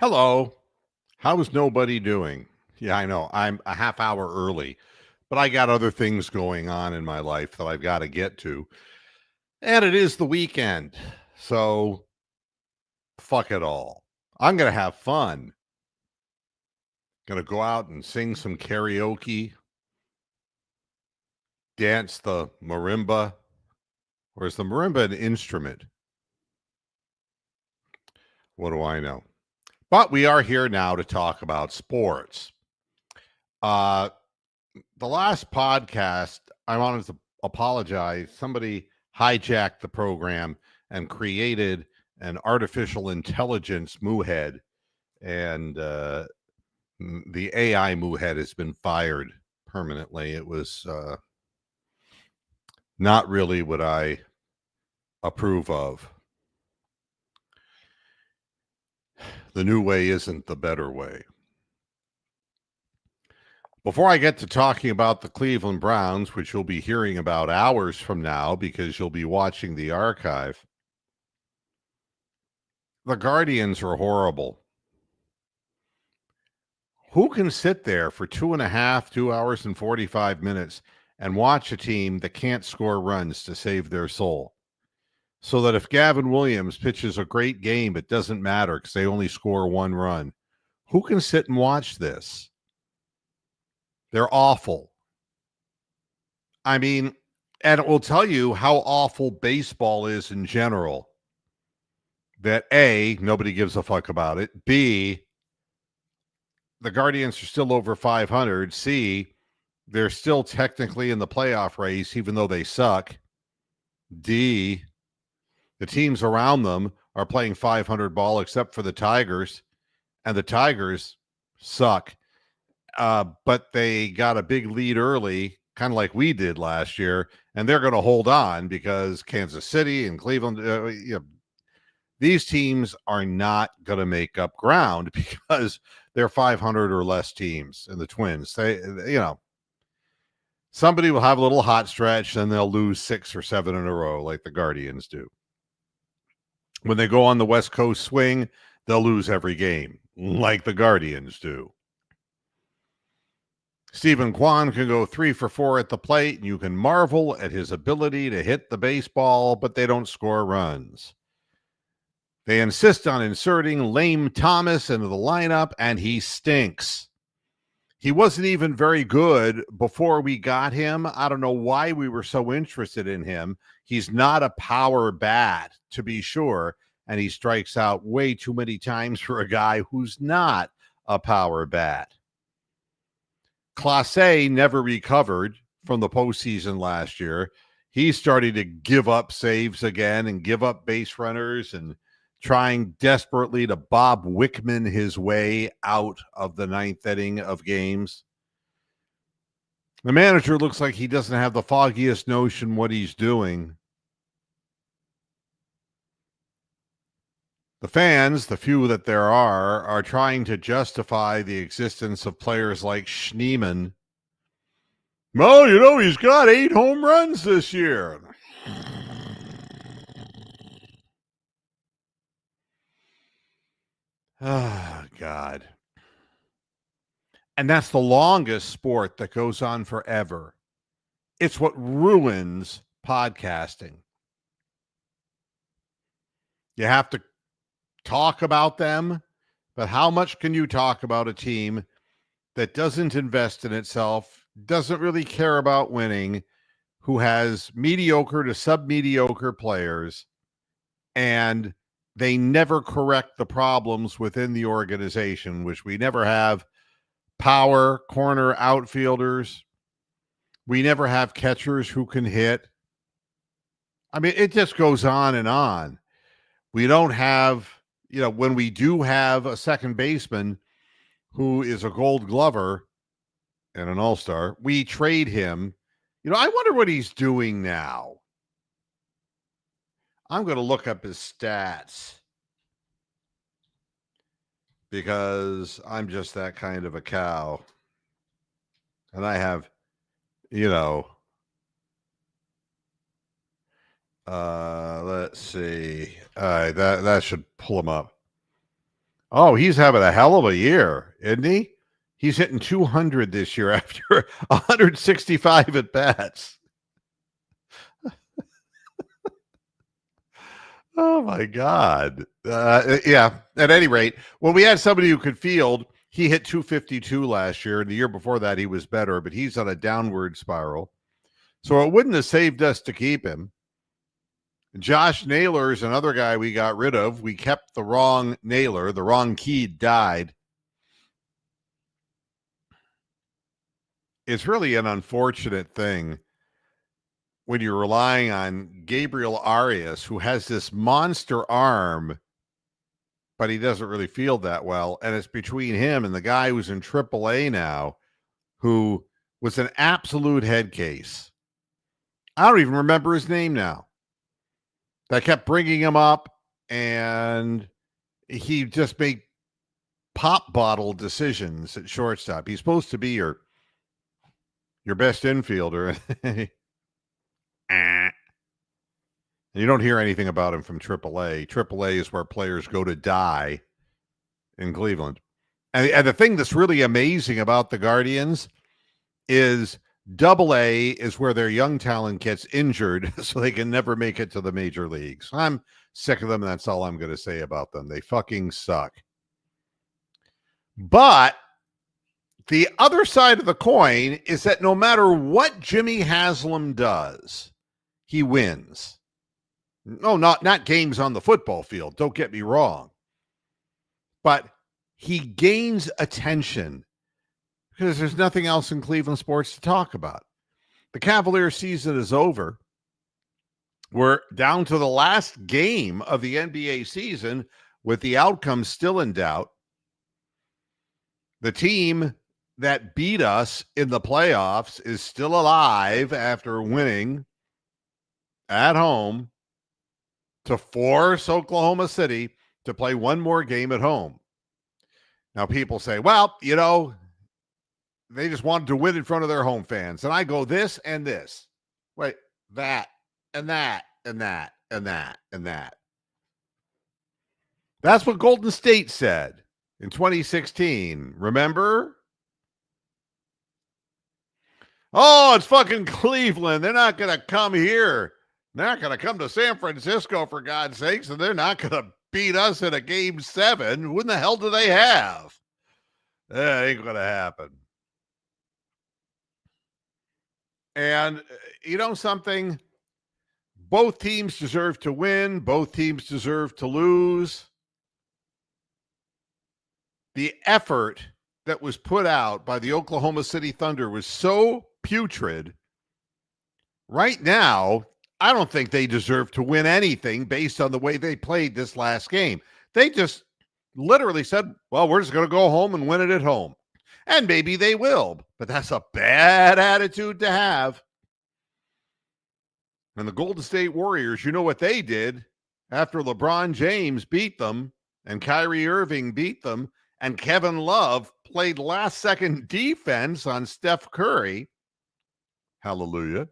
Hello. How's nobody doing? Yeah, I know. I'm a half hour early, but I got other things going on in my life that I've got to get to. And it is the weekend. So fuck it all. I'm going to have fun. Going to go out and sing some karaoke, dance the marimba. Or is the marimba an instrument? What do I know? But we are here now to talk about sports. Uh, the last podcast, I wanted to apologize. Somebody hijacked the program and created an artificial intelligence moohead, and the AI moohead has been fired permanently. It was not really what I approve of. The new way isn't the better way. Before I get to talking about the Cleveland Browns, which you'll be hearing about hours from now because you'll be watching the archive, the Guardians are horrible. Who can sit there for 2 hours and 45 minutes and watch a team that can't score runs to save their soul? So that if Gavin Williams pitches a great game, it doesn't matter because they only score one run. Who can sit and watch this? They're awful. I mean, and it will tell you how awful baseball is in general. That A, nobody gives a fuck about it. B, the Guardians are still over 500. C, they're still technically in the playoff race, even though they suck. D, the teams around them are playing 500 ball, except for the Tigers, and the Tigers suck. But they got a big lead early, kind of like we did last year, and they're going to hold on because Kansas City and Cleveland, these teams are not going to make up ground because they're 500 or less teams. And the Twins, somebody will have a little hot stretch, and they'll lose 6 or 7 in a row like the Guardians do. When they go on the West Coast swing, they'll lose every game like the Guardians do. Stephen Kwan can go 3 for 4 at the plate, and you can marvel at his ability to hit the baseball, but they don't score runs. They insist on inserting Lame Thomas into the lineup, and he stinks. He wasn't even very good before we got him. I don't know why we were so interested in him. He's not a power bat, to be sure, and he strikes out way too many times for a guy who's not a power bat. Clase never recovered from the postseason last year. He's starting to give up saves again and give up base runners and trying desperately to Bob Wickman his way out of the ninth inning of games. The manager looks like he doesn't have the foggiest notion what he's doing. The fans, the few that there are trying to justify the existence of players like Schneemann. Well, he's got 8 home runs this year. Oh, God. And that's the longest sport that goes on forever. It's what ruins podcasting. You have to talk about them, but how much can you talk about a team that doesn't invest in itself, doesn't really care about winning, who has mediocre to submediocre players, and they never correct the problems within the organization, which we never have power corner outfielders. We never have catchers who can hit. I mean, it just goes on and on. We don't have, when we do have a second baseman who is a gold glover and an all-star, we trade him. I wonder what he's doing now. I'm going to look up his stats because I'm just that kind of a cow. And I have, let's see. All right, that should pull him up. Oh, he's having a hell of a year, isn't he? He's hitting 200 this year after 165 at bats. Oh my God. Yeah. At any rate, when we had somebody who could field, he hit 252 last year. And the year before that, he was better, but he's on a downward spiral. So it wouldn't have saved us to keep him. Josh Naylor is another guy we got rid of. We kept the wrong Naylor. The wrong key died. It's really an unfortunate thing when you're relying on Gabriel Arias, who has this monster arm, but he doesn't really feel that well. And it's between him and the guy who's in AAA now, who was an absolute head case. I don't even remember his name now. That kept bringing him up, and he just made pop bottle decisions at shortstop. He's supposed to be your best infielder. And you don't hear anything about him from AAA. AAA is where players go to die in Cleveland. And the thing that's really amazing about the Guardians is AA is where their young talent gets injured so they can never make it to the major leagues. I'm sick of them, and that's all I'm going to say about them. They fucking suck. But the other side of the coin is that no matter what Jimmy Haslam does, he wins. No, not games on the football field. Don't get me wrong. But he gains attention because there's nothing else in Cleveland sports to talk about. The Cavaliers season is over. We're down to the last game of the NBA season with the outcome still in doubt. The team that beat us in the playoffs is still alive after winning at home to force Oklahoma City to play one more game at home. Now, people say, well, they just wanted to win in front of their home fans. And I go this and this. Wait, that and that and that and that and that. That's what Golden State said in 2016. Remember? Oh, it's fucking Cleveland. They're not going to come here. They're not going to come to San Francisco, for God's sakes, and they're not going to beat us in a game 7. What in the hell do they have? That ain't going to happen. And you know something? Both teams deserve to win. Both teams deserve to lose. The effort that was put out by the Oklahoma City Thunder was so putrid. Right now, I don't think they deserve to win anything based on the way they played this last game. They just literally said, well, we're just going to go home and win it at home. And maybe they will, but that's a bad attitude to have. And the Golden State Warriors, you know what they did after LeBron James beat them and Kyrie Irving beat them and Kevin Love played last-second defense on Steph Curry. Hallelujah.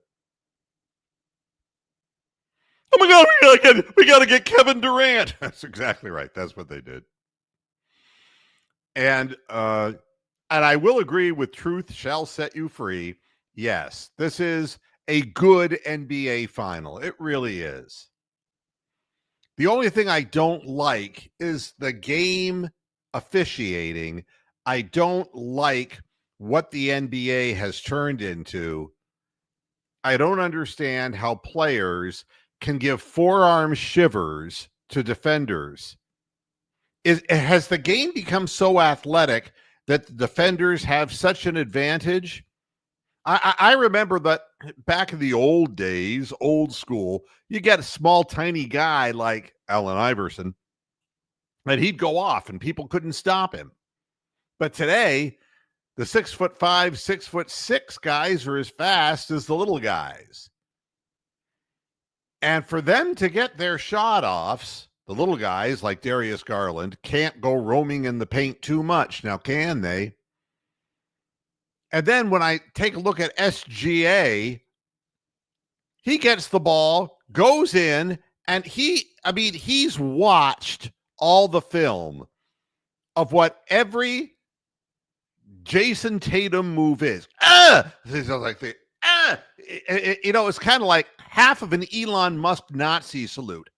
Oh my God, we gotta get Kevin Durant. That's exactly right. That's what they did. And I will agree with truth shall set you free. Yes, this is a good NBA final. It really is. The only thing I don't like is the game officiating. I don't like what the NBA has turned into. I don't understand how players can give forearm shivers to defenders. Has the game become so athletic that the defenders have such an advantage? I remember that back in the old days, old school, you get a small, tiny guy like Allen Iverson, and he'd go off and people couldn't stop him. But today, the 6'5", 6'6" guys are as fast as the little guys. And for them to get their shot offs, the little guys like Darius Garland can't go roaming in the paint too much. Now, can they? And then when I take a look at SGA, he gets the ball, goes in, and he's watched all the film. of what every Jason Tatum move is. This is like the it's kind of like half of an Elon Musk Nazi salute.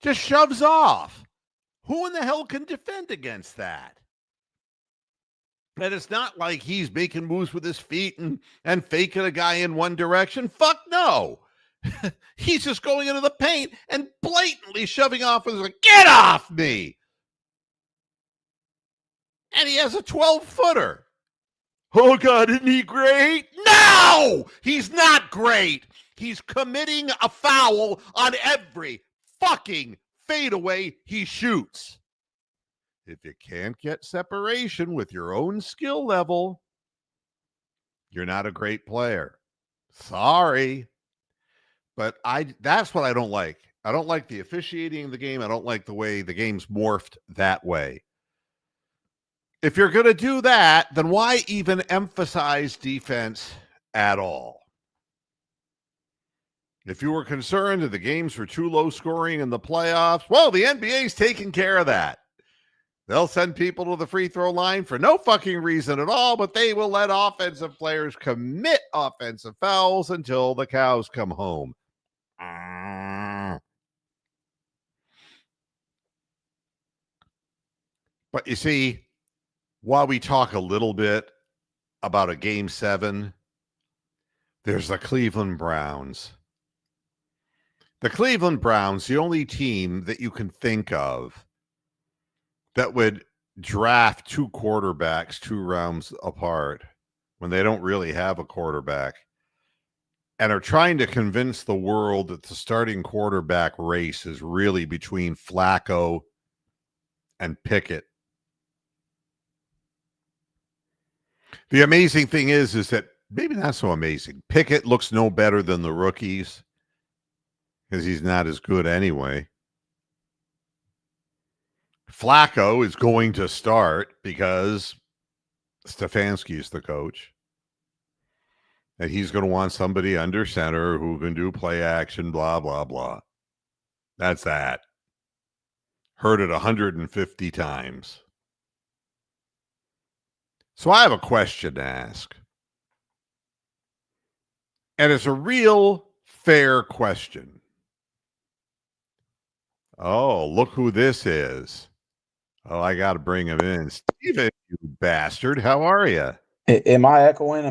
Just shoves off. Who in the hell can defend against that? And it's not like he's making moves with his feet and faking a guy in one direction. Fuck no. He's just going into the paint and blatantly shoving off and like, get off me. And he has a 12-footer. Oh, God, isn't he great? No, he's not great. He's committing a foul on every fucking fadeaway he shoots. If you can't get separation with your own skill level, you're not a great player. Sorry. But that's what I don't like. I don't like the officiating of the game. I don't like the way the game's morphed that way. If you're going to do that, then why even emphasize defense at all? If you were concerned that the games were too low scoring in the playoffs, well, the NBA's taking care of that. They'll send people to the free throw line for no fucking reason at all, but they will let offensive players commit offensive fouls until the cows come home. But you see, while we talk a little bit about a game 7, there's the Cleveland Browns. The Cleveland Browns, the only team that you can think of that would draft 2 quarterbacks 2 rounds apart when they don't really have a quarterback and are trying to convince the world that the starting quarterback race is really between Flacco and Pickett. The amazing thing is that maybe not so amazing. Pickett looks no better than the rookies because he's not as good anyway. Flacco is going to start because Stefanski is the coach. And he's going to want somebody under center who can do play action, blah, blah, blah. That's that. Heard it 150 times. So I have a question to ask. And it's a real fair question. Oh, look who this is. Oh, I got to bring him in. Steven, you bastard. How are you? Am I echoing?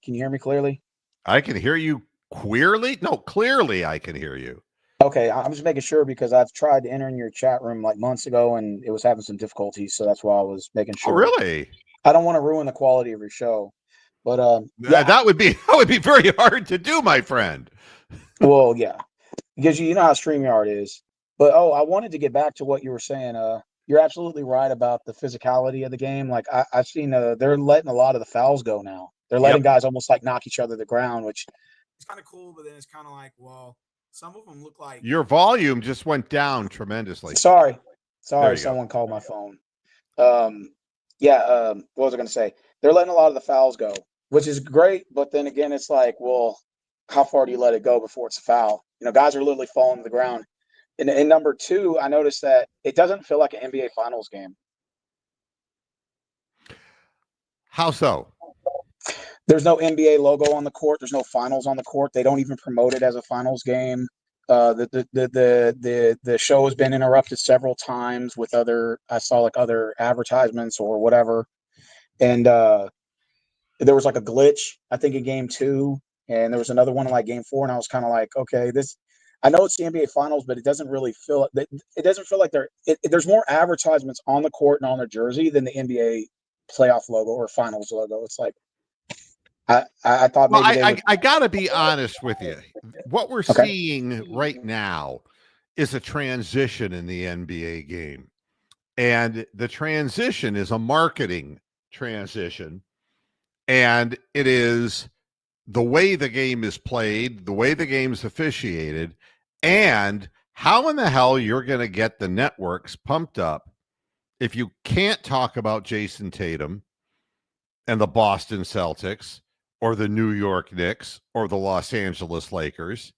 Can you hear me clearly? I can hear you queerly. No, clearly I can hear you. Okay, I'm just making sure because I've tried entering your chat room like months ago and it was having some difficulties, so that's why I was making sure. Oh, really? I don't want to ruin the quality of your show, but yeah, that would be very hard to do, my friend. Well, yeah, because you know how StreamYard is. But I wanted to get back to what you were saying. You're absolutely right about the physicality of the game. Like I've seen, they're letting a lot of the fouls go now. They're letting guys almost like knock each other to the ground, which is kind of cool. But then it's kind of like, well, some of them look like your volume just went down tremendously. Sorry, someone called my phone. What was I going to say? They're letting a lot of the fouls go, which is great. But then again, it's like, well, how far do you let it go before it's a foul? You know, guys are literally falling to the ground. And number 2, I noticed that it doesn't feel like an NBA Finals game. How so? There's no NBA logo on the court. There's no finals on the court. They don't even promote it as a finals game. The show has been interrupted several times with other advertisements or whatever. And there was like a glitch, I think, in game 2, and there was another one in like game 4, and I was kind of like, okay, I know it's the NBA Finals, but it doesn't really feel like there's more advertisements on the court and on their jersey than the NBA playoff logo or finals logo. It's like I thought maybe I got to be honest with you. What we're seeing right now is a transition in the NBA game. And the transition is a marketing transition. And it is the way the game is played, the way the game is officiated, and how in the hell you're going to get the networks pumped up if you can't talk about Jason Tatum and the Boston Celtics or the New York Knicks or the Los Angeles Lakers,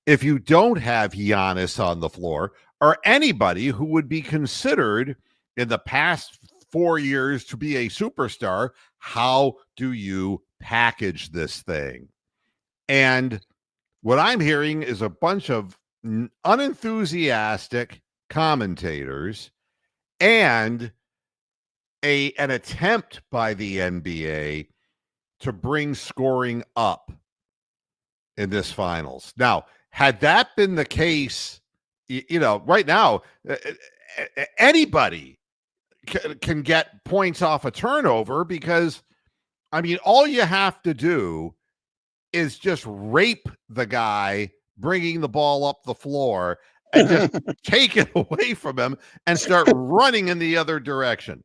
if you don't have Giannis on the floor or anybody who would be considered in the past 4 years to be a superstar, how do you package this thing? And what I'm hearing is a bunch of unenthusiastic commentators and an attempt by the NBA to bring scoring up in this finals. Now, had that been the case, right now, anybody can get points off a turnover because, I mean, all you have to do is just rape the guy bringing the ball up the floor and just take it away from him and start running in the other direction.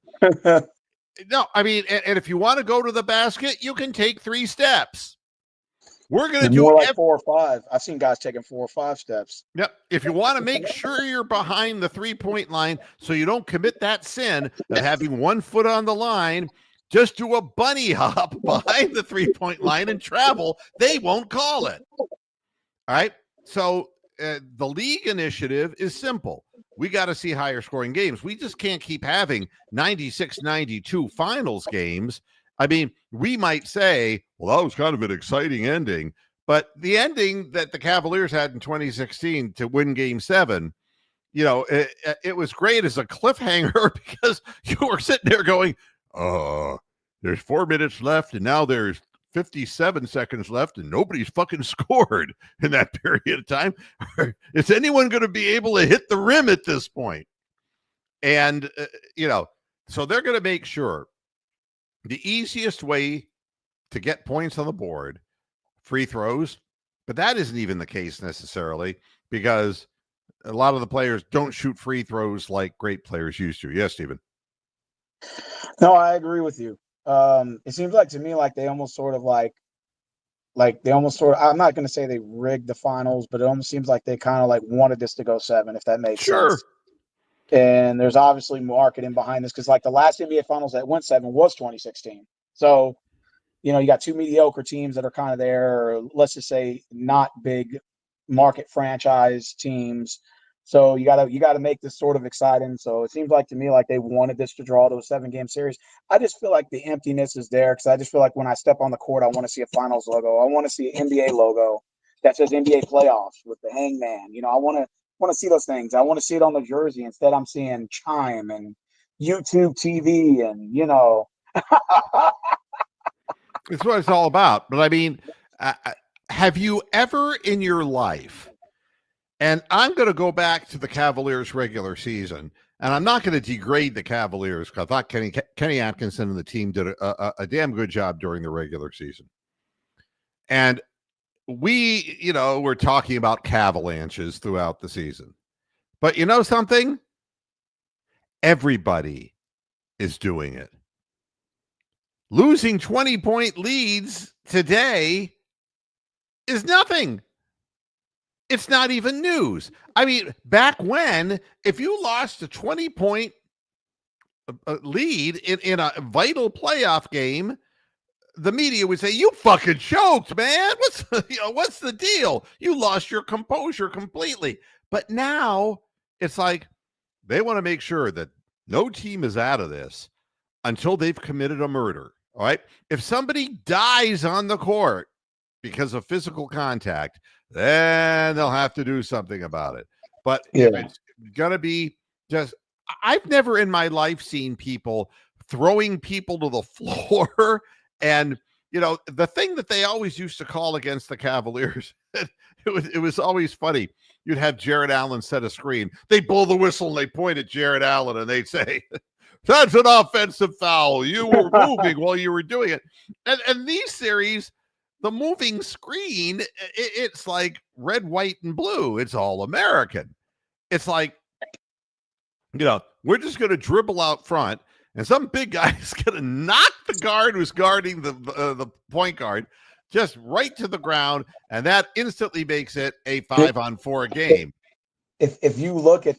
No, I mean, and if you want to go to the basket, you can take 3 steps. We're going to do more like 4 or 5. I've seen guys taking 4 or 5 steps. Yep. If you want to make sure you're behind the 3-point line so you don't commit that sin of having 1 foot on the line, just do a bunny hop behind the 3-point line and travel. They won't call it. All right. So the league initiative is simple. We got to see higher scoring games. We just can't keep having 96-92 finals games. I mean, we might say, well, that was kind of an exciting ending, but the ending that the Cavaliers had in 2016 to win Game 7, it was great as a cliffhanger because you were sitting there going, there's 4 minutes left, and now there's 57 seconds left, and nobody's fucking scored in that period of time. Is anyone going to be able to hit the rim at this point? And, so they're going to make sure the easiest way to get points on the board, free throws, but that isn't even the case necessarily because a lot of the players don't shoot free throws like great players used to. Yes, Stephen. No, I agree with you. It seems like to me like they almost sort of I'm not going to say they rigged the finals, but it almost seems like they kind of like wanted this to go 7, if that makes sense. And there's obviously marketing behind this because like the last NBA finals that went 7 was 2016. So, you got 2 mediocre teams that are kind of there, or let's just say not big market franchise teams. So you gotta make this sort of exciting. So it seems like to me like they wanted this to draw to a 7-game series. I just feel like the emptiness is there because I just feel like when I step on the court, I want to see a finals logo. I want to see an NBA logo that says NBA playoffs with the hangman. I want to see those things. I want to see it on the jersey. Instead, I'm seeing Chime and YouTube TV and It's what it's all about. But I mean, have you ever in your life, and I'm going to go back to the Cavaliers regular season, and I'm not going to degrade the Cavaliers because I thought Kenny Atkinson and the team did a damn good job during the regular season. And we, we're talking about Cavalanches throughout the season. But you know something? Everybody is doing it. Losing 20-point leads today is nothing. It's not even news. I mean, back when, if you lost a 20-point lead in a vital playoff game, the media would say, "You fucking choked, man. What's the deal? You lost your composure completely." But now it's like they want to make sure that no team is out of this until they've committed a murder. All right. If somebody dies on the court because of physical contact, then they'll have to do something about it. But if it's going to be just, I've never in my life seen people throwing people to the floor. And, the thing that they always used to call against the Cavaliers, it was always funny. You'd have Jared Allen set a screen. They blow the whistle and they point at Jared Allen and they'd say, "That's an offensive foul. You were moving while you were doing it." And these series, the moving screen, it's like red, white, and blue. It's all American. It's like, we're just going to dribble out front, and some big guy is going to knock the guard who's guarding the point guard just right to the ground, and that instantly makes it a 5-on-4 game. If you look at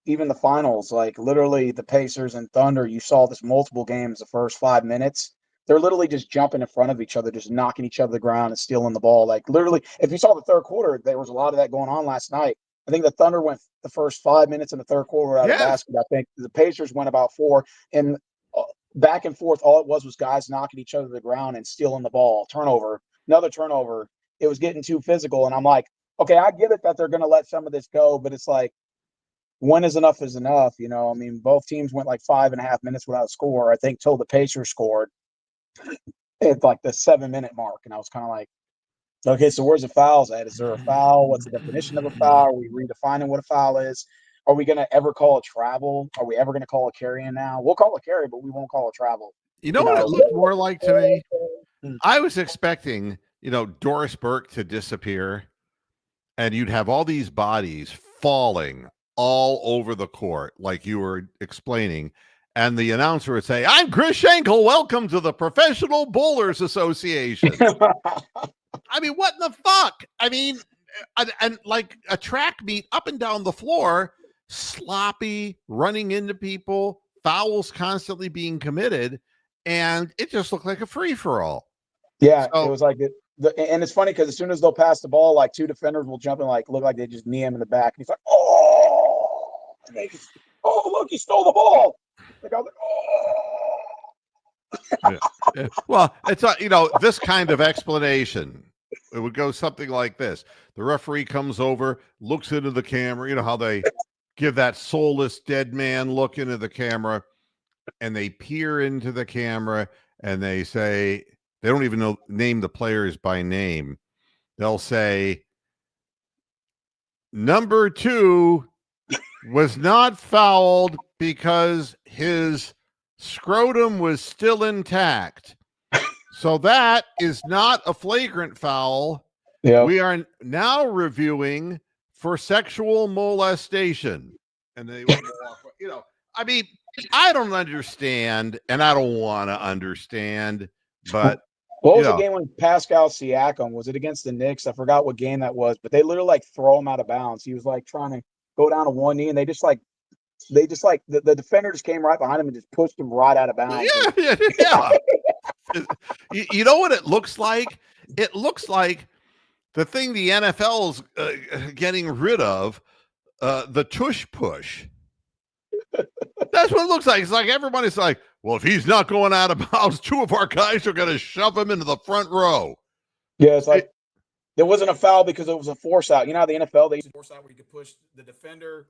even the finals, like literally the Pacers and Thunder, you saw this multiple games the first 5 minutes. they're literally just jumping in front of each other, just knocking each other to the ground and stealing the ball. Like literally, if you saw the third quarter, there was a lot of that going on last night. I think the Thunder went the first 5 minutes in the third quarter out of Yes. basket. I think the Pacers went about 4, and back and forth. All it was guys knocking each other to the ground and stealing the ball. Turnover, another turnover. It was getting too physical, and I'm like, okay, I get it that they're going to let some of this go, but it's like, when is enough is enough? You know, I mean, both teams went like 5.5 minutes without a score. I think till the Pacers scored at like the 7-minute mark, and I was kind of like, okay, so where's the fouls at? Is there a foul? What's the definition of a foul? Are we redefining what a foul is? Are we going to ever call a travel? Are we ever going to call a carry in now? We'll call a carry, but we won't call a travel. You know what it looked more like to me? I was expecting, Doris Burke to disappear, and you'd have all these bodies falling all over the court, like you were explaining. And the announcer would say, "I'm Chris Schenkel. Welcome to the Professional Bowlers Association." I mean, what in the fuck? I mean, and like a track meet up and down the floor, sloppy, running into people, fouls constantly being committed, and it just looked like a free-for-all. Yeah, so, it was like and it's funny because as soon as they'll pass the ball, like 2 defenders will jump and like look like they just knee him in the back. And he's like, "Oh!" And they just, "Oh, look, he stole the ball." Like, I was like, "Oh!" Yeah. Well, it's this kind of explanation. It would go something like this: the referee comes over, looks into the camera. You know how they give that soulless dead man look into the camera, and they peer into the camera, and they say, they don't even name the players by name. They'll say, "Number 2 was not fouled because his scrotum was still intact. So that is not a flagrant foul. Yeah. We are now reviewing for sexual molestation." And they would walk, I mean, I don't understand, and I don't want to understand, but what was the game when Pascal Siakam, was it against the Knicks? I forgot what game that was, but they literally like throw him out of bounds. He was like trying to go down to one knee, and they just like the defender just came right behind him and just pushed him right out of bounds. Yeah. You know what it looks like? It looks like the thing the NFL is getting rid of, the tush push. That's what it looks like. It's like everybody's like, "Well, if he's not going out of bounds, 2 of our guys are going to shove him into the front row." Yeah, it's like there wasn't a foul because it was a force out. You know how the NFL, they use force out where you could push the defender.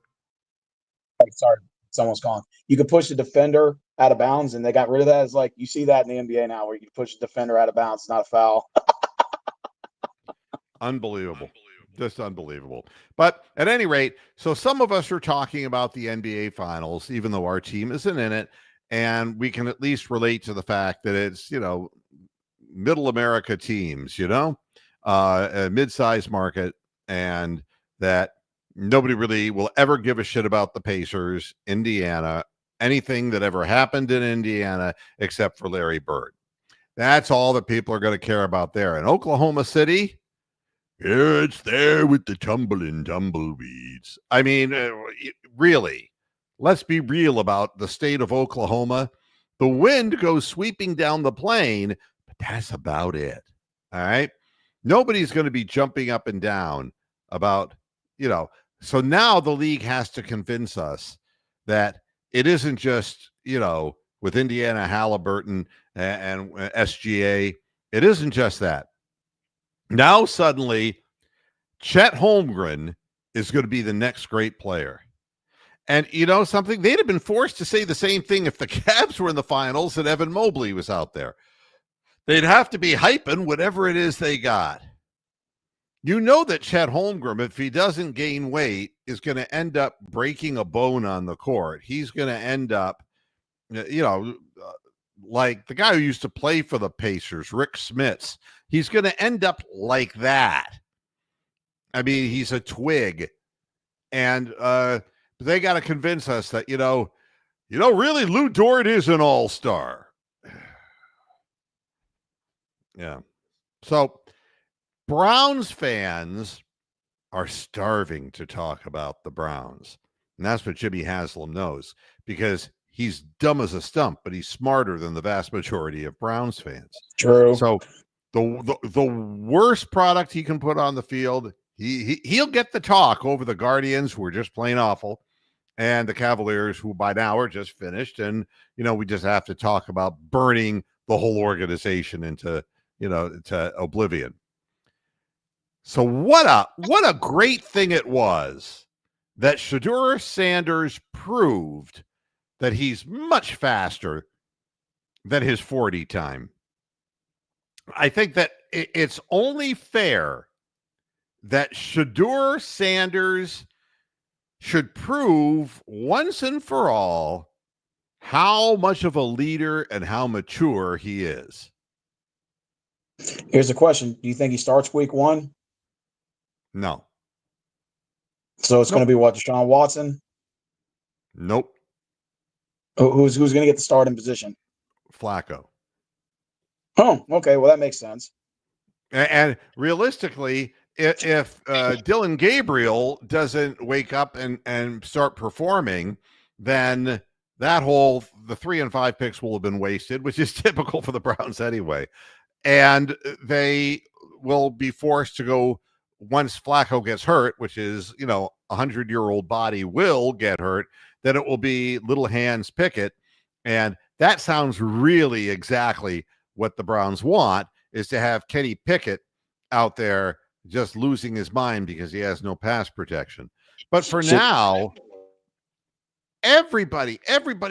Sorry, someone's calling. You could push the defender out of bounds, and they got rid of that. It's like you see that in the NBA now, where you can push the defender out of bounds. It's not a foul. Unbelievable. Just unbelievable. But at any rate, so some of us are talking about the NBA Finals, even though our team isn't in it, and we can at least relate to the fact that it's, middle America teams, a mid-sized market, and that nobody really will ever give a shit about the Pacers, Indiana, anything that ever happened in Indiana except for Larry Bird. That's all that people are going to care about there. In Oklahoma City, yeah, it's there with the tumbling tumbleweeds. I mean, really, let's be real about the state of Oklahoma. The wind goes sweeping down the plain, but that's about it. All right. Nobody's going to be jumping up and down about, so now the league has to convince us that it isn't just, with Indiana, Halliburton, and SGA. It isn't just that. Now suddenly, Chet Holmgren is going to be the next great player. And something? They'd have been forced to say the same thing if the Cavs were in the finals and Evan Mobley was out there. They'd have to be hyping whatever it is they got. You know that Chet Holmgren, if he doesn't gain weight, is going to end up breaking a bone on the court. He's going to end up, like the guy who used to play for the Pacers, Rick Smits. He's going to end up like that. I mean, he's a twig. And they got to convince us that, really Lou Dort is an all-star. Yeah. So Browns fans are starving to talk about the Browns. And that's what Jimmy Haslam knows, because he's dumb as a stump, but he's smarter than the vast majority of Browns fans. True. So the worst product he can put on the field, he'll get the talk over the Guardians, who are just plain awful, and the Cavaliers, who by now are just finished. And, we just have to talk about burning the whole organization into, to oblivion. So what a great thing it was that Shedeur Sanders proved that he's much faster than his 40 time. I think that it's only fair that Shedeur Sanders should prove once and for all how much of a leader and how mature he is. Here's the question. Do you think he starts week 1? No. So it's going to be what, Deshaun Watson? Nope. Who's going to get the starting position? Flacco. Oh, okay. Well, that makes sense. And realistically, if Dylan Gabriel doesn't wake up and start performing, then the 3 and 5 picks will have been wasted, which is typical for the Browns anyway. And they will be forced to go, once Flacco gets hurt, which is, 100-year-old body will get hurt, then it will be little hands Pickett. And that sounds really exactly what the Browns want, is to have Kenny Pickett out there just losing his mind because he has no pass protection. But for now, everybody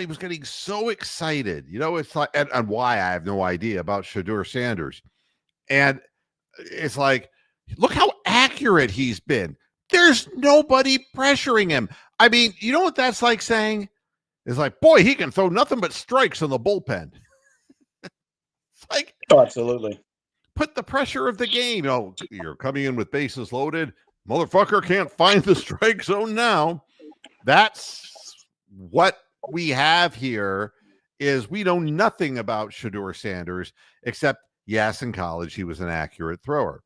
was getting so excited. It's like, and why, I have no idea, about Shedeur Sanders. And it's like, look how accurate he's been. There's nobody pressuring him. I mean, you know what that's like saying? It's like, boy, he can throw nothing but strikes in the bullpen. It's like, Oh, absolutely. Put the pressure of the game. You're coming in with bases loaded. Motherfucker can't find the strike zone now. That's what we have here. Is we know nothing about Shedeur Sanders, except, yes, in college he was an accurate thrower.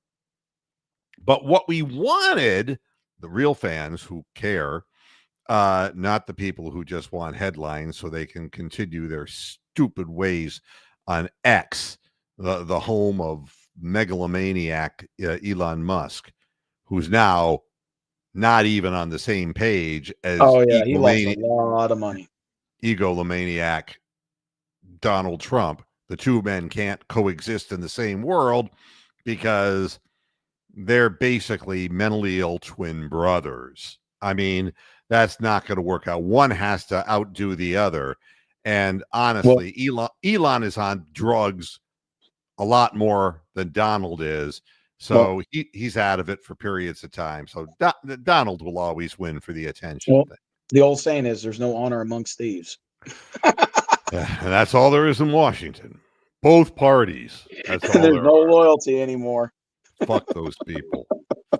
But what we wanted, the real fans who care, not the people who just want headlines so they can continue their stupid ways on X, the home of megalomaniac Elon Musk, who's now not even on the same page as he lost a lot of money. Egomaniac Donald Trump. The two men can't coexist in the same world because they're basically mentally ill twin brothers. I mean, that's not going to work out. One has to outdo the other. And honestly, Elon is on drugs a lot more than Donald is. So he's out of it for periods of time. So Donald will always win for the attention. Well, the old saying is there's no honor amongst thieves. And that's all there is in Washington. Both parties. That's all there's no loyalty anymore. Fuck those people.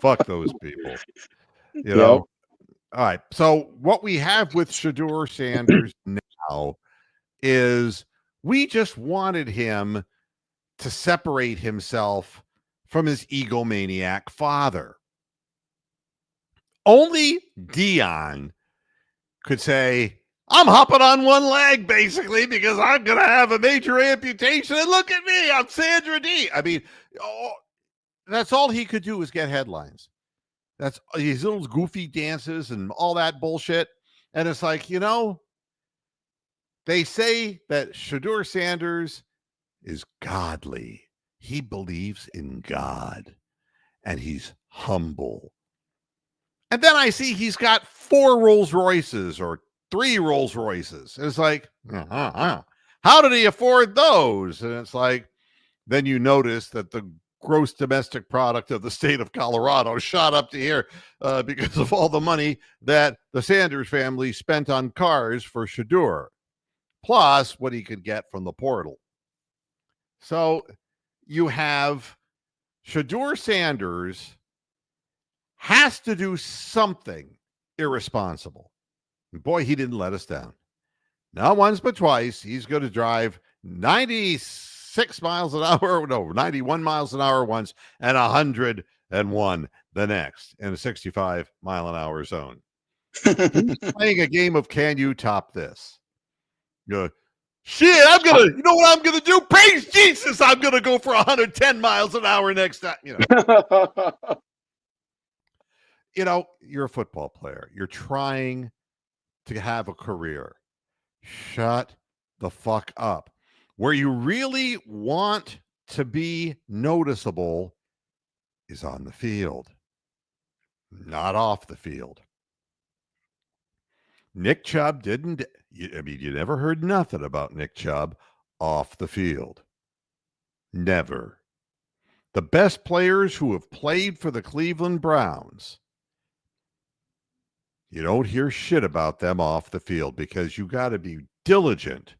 Fuck those people. You know? All right. So what we have with Shedeur Sanders now is we just wanted him to separate himself from his egomaniac father. Only Dion could say, I'm hopping on one leg, basically, because I'm going to have a major amputation. And look at me, I'm Sandra D. I mean, that's all he could do was get headlines. That's his little goofy dances and all that bullshit. And it's like, they say that Shedeur Sanders is godly. He believes in God. And he's humble. And then I see he's got 4 Rolls Royces or 3 Rolls Royces. It's like, how did he afford those? And it's like, then you notice that the gross domestic product of the state of Colorado shot up to here because of all the money that the Sanders family spent on cars for Shedeur, plus what he could get from the portal. So you have Shedeur Sanders has to do something irresponsible. And boy, he didn't let us down. Not once, but twice. He's going to drive 96 miles an hour, 91 miles an hour once, and 101 the next in a 65 mile an hour zone. He's playing a game of can you top this? Shit, you know what I'm gonna do? Praise Jesus, I'm gonna go for 110 miles an hour next time. You're a football player. You're trying to have a career. Shut the fuck up. Where you really want to be noticeable is on the field, not off the field. Nick Chubb didn't. You never heard nothing about Nick Chubb off the field. Never. The best players who have played for the Cleveland Browns, you don't hear shit about them off the field because you got to be diligent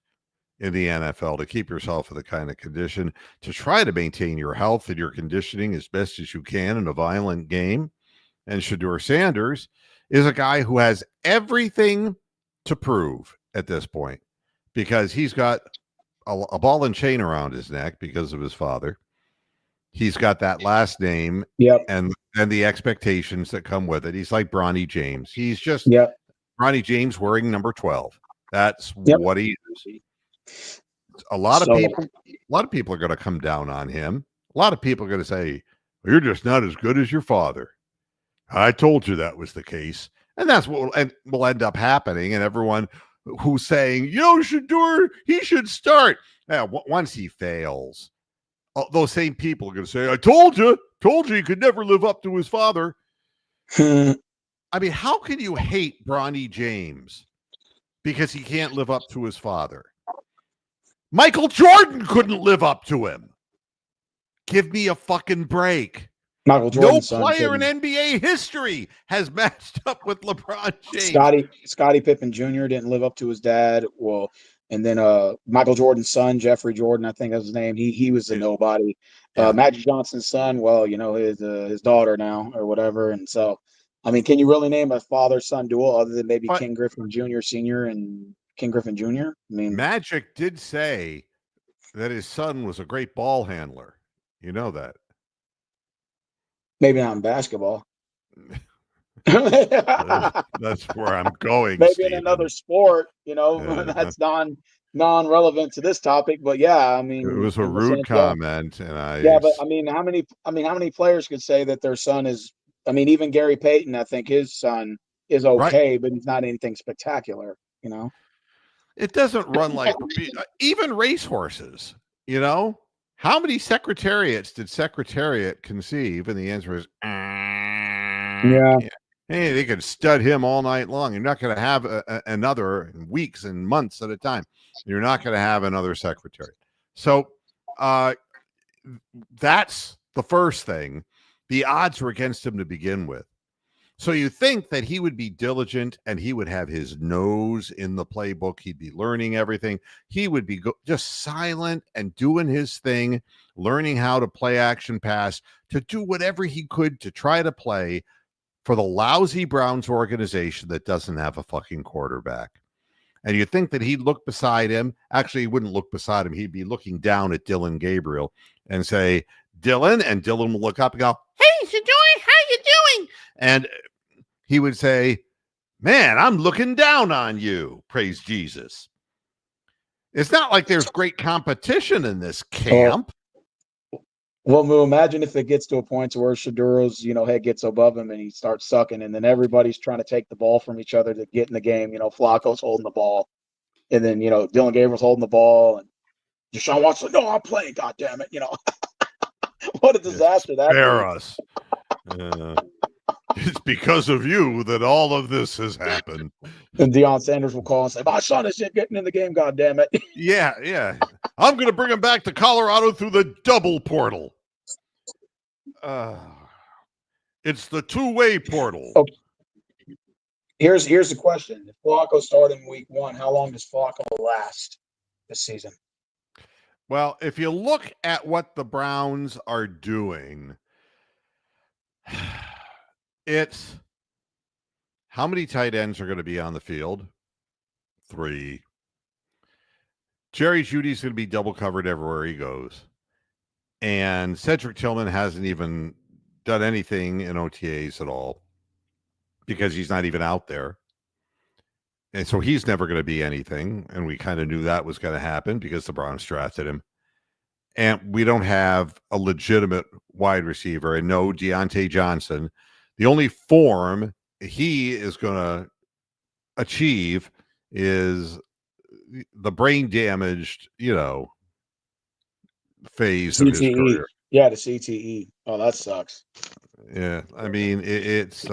in the NFL to keep yourself in the kind of condition to try to maintain your health and your conditioning as best as you can in a violent game. And Shedeur Sanders is a guy who has everything to prove at this point because he's got a ball and chain around his neck because of his father. He's got that last name and the expectations that come with it. He's like Bronny James. He's just Bronny James wearing number 12. That's what he is. A lot of people are going to come down on him. A lot of people are going to say, well, you're just not as good as your father. I told you that was the case. And that's what will end up happening. And everyone who's saying, Shedeur, he should start. Once he fails, those same people are going to say, I told you he could never live up to his father. I mean, how can you hate Bronny James because he can't live up to his father? Michael Jordan couldn't live up to him. Give me a fucking break. Michael Jordan's no player in NBA history has matched up with LeBron James. Scottie Pippen Jr. didn't live up to his dad. Well, and then Michael Jordan's son, Jeffrey Jordan, I think that's his name. He was a nobody. Magic Johnson's son, well, his daughter now or whatever. And so, I mean, can you really name a father-son duel other than maybe King Griffin Jr. Sr. and King Griffin Jr.? I mean, Magic did say that his son was a great ball handler. You know that. Maybe not in basketball. That's where I'm going. Maybe Steven. in another sport, that's non-relevant to this topic. But yeah, I mean, it was a rude comment, and but I mean, how many players could say that their son is? I mean, even Gary Payton, I think his son is okay, but he's not anything spectacular. It doesn't run like even racehorses. How many secretariats did Secretariat conceive? And the answer is, hey, they could stud him all night long. You're not going to have another weeks and months at a time. You're not going to have another secretary. So that's the first thing. The odds were against him to begin with. So you think that he would be diligent and he would have his nose in the playbook. He'd be learning everything. He would be just silent and doing his thing, learning how to play action pass, to do whatever he could to try to play for the lousy Browns organization that doesn't have a fucking quarterback. And you think that he'd look beside him. Actually, he wouldn't look beside him. He'd be looking down at Dylan Gabriel and say, Dylan, and Dylan will look up and go, hey, Shedeur, how you doing? And he would say, man, I'm looking down on you. Praise Jesus. It's not like there's great competition in this camp. Well, imagine if it gets to a point where Shedeur's, head gets above him and he starts sucking, and then everybody's trying to take the ball from each other to get in the game. Flacco's holding the ball, and then Dylan Gabriel's holding the ball, and Deshaun Watson, no, I'm playing. God damn it, what a disaster that spare us. It's because of you that all of this has happened. And Deion Sanders will call and say, my son isn't getting in the game, God damn it. Yeah. I'm going to bring him back to Colorado through the double portal. It's the two-way portal. Okay. Here's the question. If Flacco started in week 1, how long does Flacco last this season? Well, if you look at what the Browns are doing, it's how many tight ends are going to be on the field? 3. Jerry Jeudy's going to be double covered everywhere he goes. And Cedric Tillman hasn't even done anything in OTAs at all because he's not even out there. And so he's never going to be anything. And we kind of knew that was going to happen because the Browns drafted him. And we don't have a legitimate wide receiver and no Deontay Johnson. The only form he is going to achieve is the brain damaged, phase of his CTE. career. Yeah, the CTE. Oh, that sucks. Yeah, I mean it's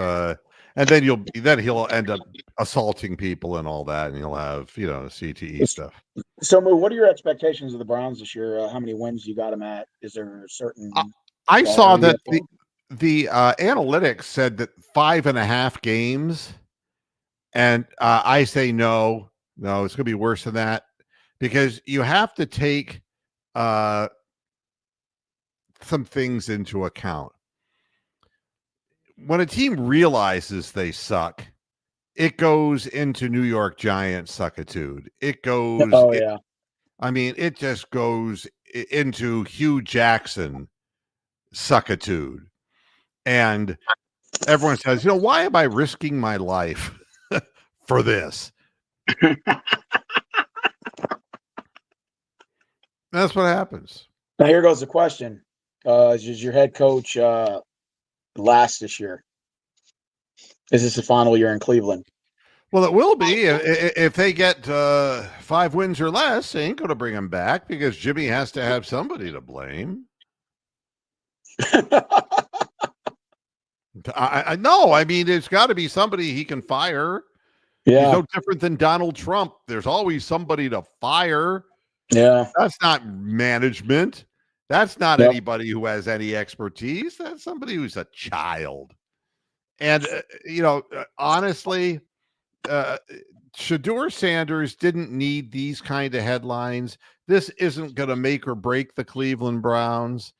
and then he'll end up assaulting people and all that, and he'll have CTE stuff. So, Moo, what are your expectations of the Browns this year? How many wins you got them at? Is there a certain? I saw that the analytics said that 5.5 games, and I say no, it's going to be worse than that because you have to take some things into account. When a team realizes they suck, it goes into New York Giants suckitude. It goes. Oh yeah. I mean, it just goes into Hugh Jackson suckitude, and everyone says, why am I risking my life for this? That's what happens. Now here goes the question: is your head coach last this year? Is this the final year in Cleveland? Well, it will be if they get 5 wins or less. They ain't going to bring him back because Jimmy has to have somebody to blame. I know. I mean, there's got to be somebody he can fire. Yeah. He's no different than Donald Trump. There's always somebody to fire. Yeah. That's not management. That's not anybody who has any expertise. That's somebody who's a child. And, honestly, Shedeur Sanders didn't need these kind of headlines. This isn't going to make or break the Cleveland Browns,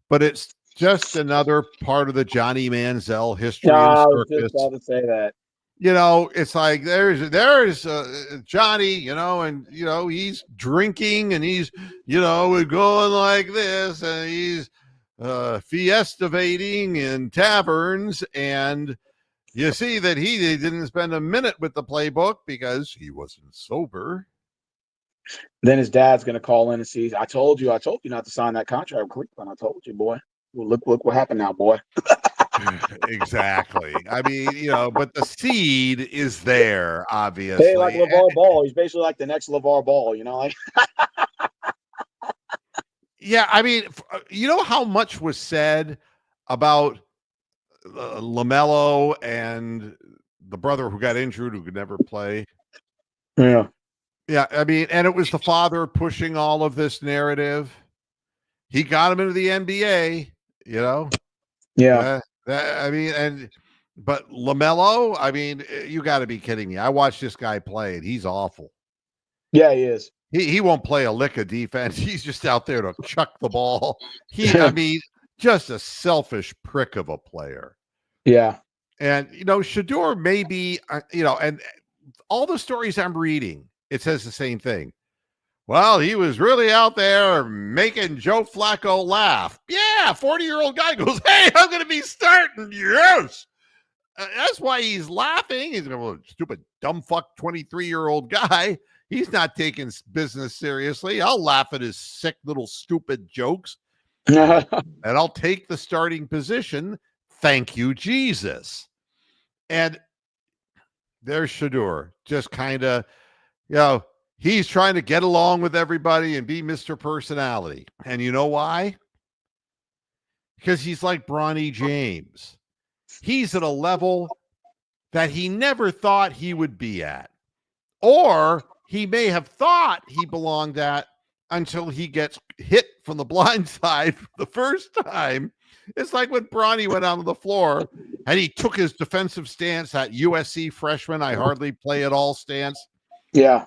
but it's just another part of the Johnny Manziel history and I was circus. just about to say that. It's like there's Johnny, and he's drinking and he's going like this and he's fiestavating in taverns, and you see that he didn't spend a minute with the playbook because he wasn't sober. Then his dad's going to call in and see. I told you not to sign that contract with Cleveland. I told you, boy. Well, look what happened now, boy. Exactly. I mean, but the seed is there, obviously. Hey, like LeVar Ball. He's basically like the next LeVar Ball, like. Yeah, I mean, how much was said about LaMelo and the brother who got injured who could never play? Yeah. Yeah, I mean, and it was the father pushing all of this narrative. He got him into the NBA, Yeah. But LaMelo, I mean, you got to be kidding me. I watched this guy play, and he's awful. Yeah, he is. He won't play a lick of defense. He's just out there to chuck the ball. I mean, just a selfish prick of a player. Yeah. And, Shedeur may be, and all the stories I'm reading, it says the same thing. Well, he was really out there making Joe Flacco laugh. Yeah, 40-year-old guy goes, hey, I'm going to be starting. Yes. That's why he's laughing. He's going, well, stupid, dumb fuck 23-year-old guy. He's not taking business seriously. I'll laugh at his sick little stupid jokes. And I'll take the starting position. Thank you, Jesus. And there's Shedeur, just kind of, he's trying to get along with everybody and be Mr. Personality. And you know why? Because he's like Bronny James. He's at a level that he never thought he would be at. Or he may have thought he belonged at until he gets hit from the blind side the first time. It's like when Bronny went onto the floor and he took his defensive stance, that USC freshman, I hardly play at all stance. Yeah.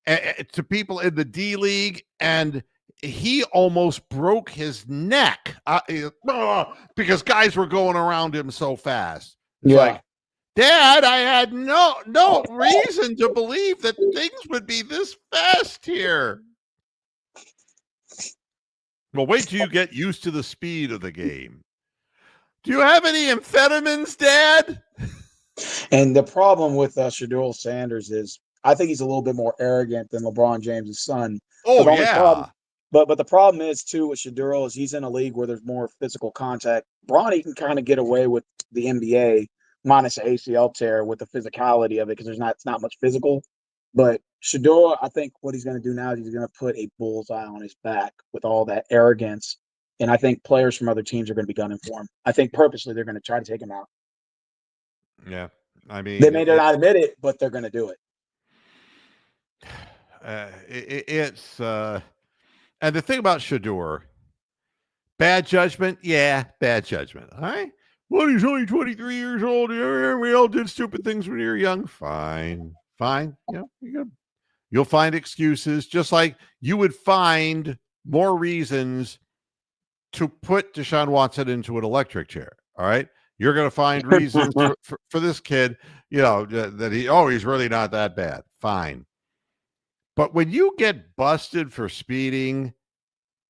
To people in the D League, and he almost broke his neck because guys were going around him so fast. It's like, Dad, I had no reason to believe that things would be this fast here. Well, wait till you get used to the speed of the game. Do you have any amphetamines, Dad? And the problem with Shedeur Sanders is I think he's a little bit more arrogant than LeBron James' son. Oh, The only problem, yeah. but the problem is too with Shaduro is he's in a league where there's more physical contact. Bronny can kind of get away with the NBA minus the ACL tear with the physicality of it because it's not much physical. But Shaduro, I think what he's going to do now is he's going to put a bullseye on his back with all that arrogance, and I think players from other teams are going to be gunning for him. I think purposely they're going to try to take him out. Yeah. I They mean, may not admit it, but they're going to do it. it's and the thing about Shador, bad judgment. Yeah, bad judgment. All right. Well, he's only 23 years old. We all did stupid things when we were young. Fine. You know, you'll find excuses, just like you would find more reasons to put Deshaun Watson into an electric chair. All right. You're going to find reasons for this kid, that he's really not that bad. Fine. But when you get busted for speeding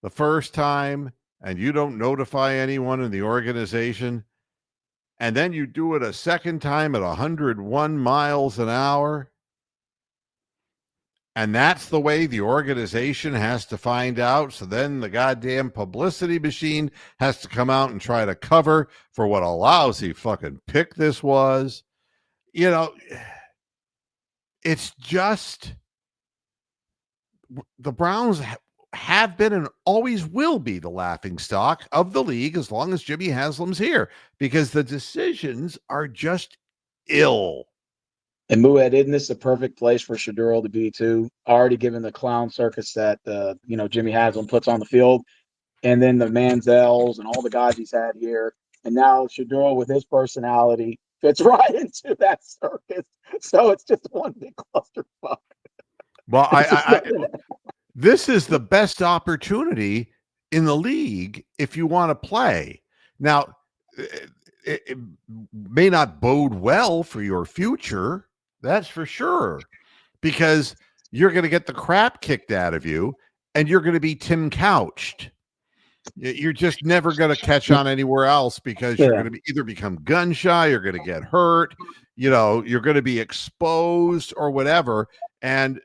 the first time and you don't notify anyone in the organization, and then you do it a second time at 101 miles an hour, and that's the way the organization has to find out. So then the goddamn publicity machine has to come out and try to cover for what a lousy fucking pick this was. It's just the Browns have been and always will be the laughing stock of the league as long as Jimmy Haslam's here, because the decisions are just ill. And Muad, isn't this the perfect place for Shaduro to be too? Already given the clown circus that Jimmy Haslam puts on the field, and then the Manziels and all the guys he's had here, and now Shaduro with his personality fits right into that circus. So it's just one big clusterfuck. Well, this is the best opportunity in the league if you want to play. Now, it may not bode well for your future, that's for sure, because you're going to get the crap kicked out of you and you're going to be Tim Couched. You're just never going to catch on anywhere else because you're going to either become gun shy, you're going to get hurt, you're going to be exposed or whatever. And,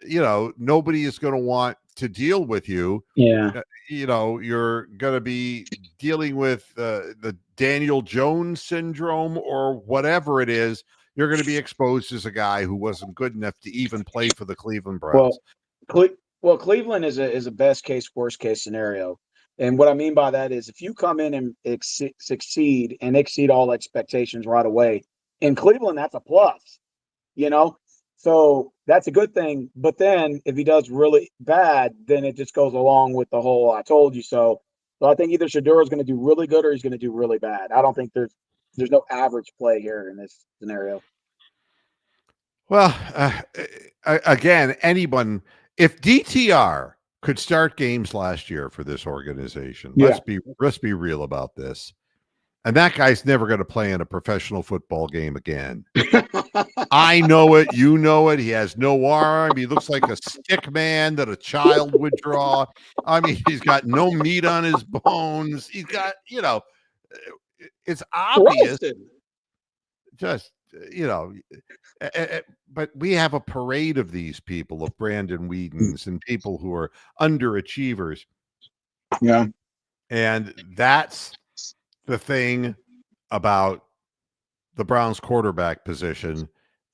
nobody is going to want to deal with you. Yeah. You're going to be dealing with the Daniel Jones syndrome or whatever it is. You're going to be exposed as a guy who wasn't good enough to even play for the Cleveland Browns. Well, Cleveland is a best case, worst case scenario. And what I mean by that is if you come in and succeed and exceed all expectations right away, in Cleveland, that's a plus, So that's a good thing. But then if he does really bad, then it just goes along with the whole I told you so. So I think either Shaduro is going to do really good or he's going to do really bad. I don't think there's no average play here in this scenario. Well, again, if DTR could start games last year for this organization, let's be real about this. And that guy's never going to play in a professional football game again. I know it. You know it. He has no arm. He looks like a stick man that a child would draw. I mean, he's got no meat on his bones. He's got, it's obvious. Just, but we have a parade of these people, of Brandon Whedons and people who are underachievers. Yeah. And that's the thing about the Browns quarterback position,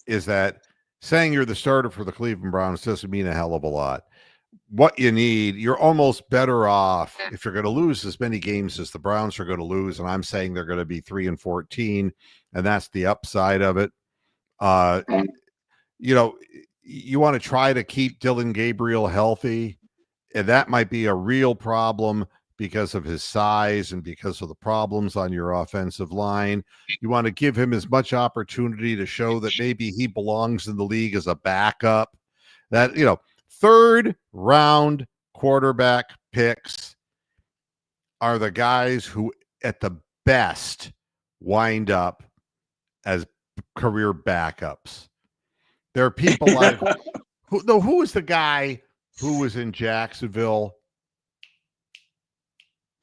is that saying you're the starter for the Cleveland Browns doesn't mean a hell of a lot. What you need, you're almost better off if you're going to lose as many games as the Browns are going to lose. And I'm saying they're going to be 3-14, and that's the upside of it. You want to try to keep Dylan Gabriel healthy, and that might be a real problem because of his size and because of the problems on your offensive line. You want to give him as much opportunity to show that maybe he belongs in the league as a backup. That, third round quarterback picks are the guys who at the best wind up as career backups. There are people like who was the guy who was in Jacksonville?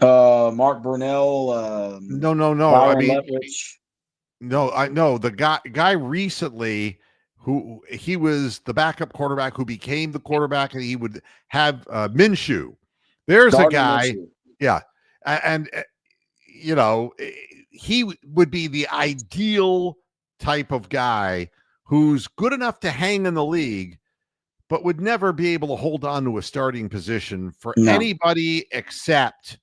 Mark Brunell. No. Byron I mean, Leftwich. no, I know the guy recently who he was the backup quarterback who became the quarterback, and he would have Minshew. There's a Gardner guy, Minshew. yeah, and he would be the ideal type of guy who's good enough to hang in the league, but would never be able to hold on to a starting position for No. anybody except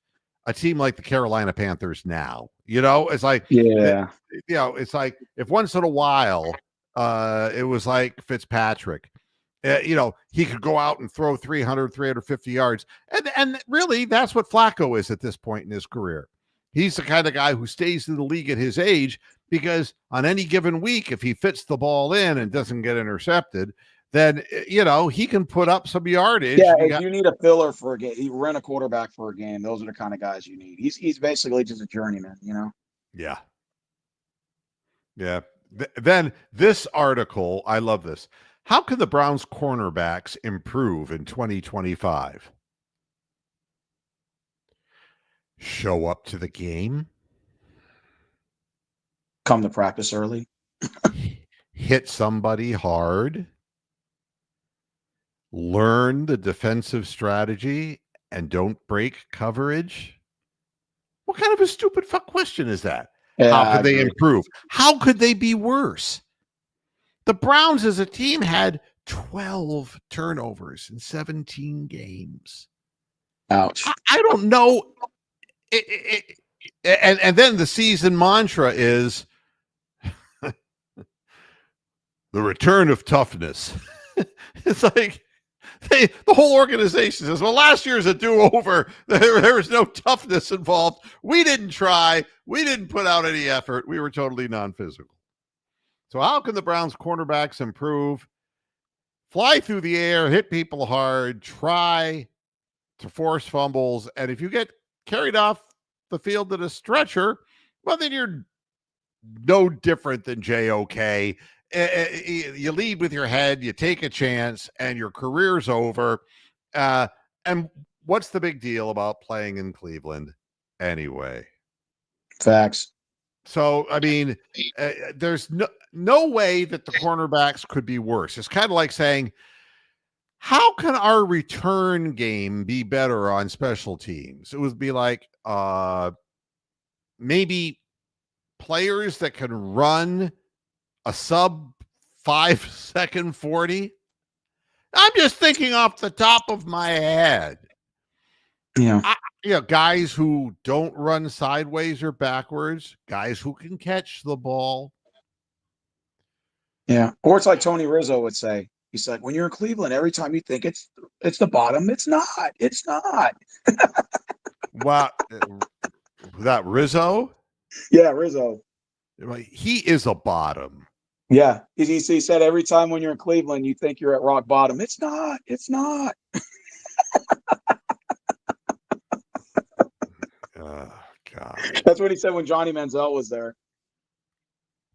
a team like the Carolina Panthers now. It's like, Yeah. it's like if once in a while it was like Fitzpatrick. He could go out and throw 300, 350 yards. And really, that's what Flacco is at this point in his career. He's the kind of guy who stays in the league at his age because on any given week, if he fits the ball in and doesn't get intercepted, then, he can put up some yardage. Yeah, if you need a filler for a game, you rent a quarterback for a game. Those are the kind of guys you need. He's basically just a journeyman, Yeah. Yeah. Then this article, I love this. How can the Browns cornerbacks improve in 2025? Show up to the game. Come to practice early. Hit somebody hard. Learn the defensive strategy and don't break coverage. What kind of a stupid fuck question is that? Yeah, How could they improve? How could they be worse? The Browns as a team had 12 turnovers in 17 games. Ouch. I don't know. And then the season mantra is the return of toughness. It's like the whole organization says, well, last year's a do-over. There was no toughness involved. We didn't try. We didn't put out any effort. We were totally non-physical. So how can the Browns cornerbacks improve? Fly through the air, hit people hard, try to force fumbles. And if you get carried off the field in a stretcher, well, then you're no different than JOK. You lead with your head, you take a chance, and your career's over. And what's the big deal about playing in Cleveland anyway? Facts. So, I mean, there's no way that the cornerbacks could be worse. It's kind of like saying, how can our return game be better on special teams? It would be like maybe players that can run a sub 5-second 40. I'm just thinking off the top of my head. Yeah. Guys who don't run sideways or backwards, guys who can catch the ball. Yeah. Or it's like Tony Rizzo would say. He's like, when you're in Cleveland, every time you think it's the bottom, it's not. It's not. Wow. That Rizzo? Yeah, Rizzo. He is a bottom. Yeah. He said every time when you're in Cleveland, you think you're at rock bottom. It's not. It's not. Oh, God. That's what he said when Johnny Manziel was there.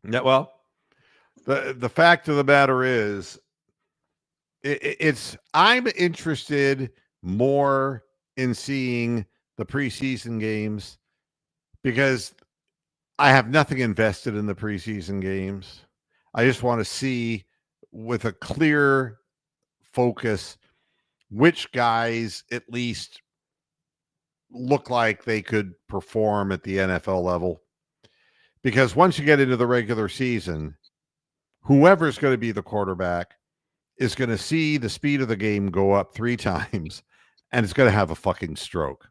Yeah, well, the fact of the matter is, I'm interested more in seeing the preseason games because I have nothing invested in the preseason games. I just want to see with a clear focus which guys at least look like they could perform at the NFL level. Because once you get into the regular season, whoever's going to be the quarterback is going to see the speed of the game go up 3 times, and it's going to have a fucking stroke.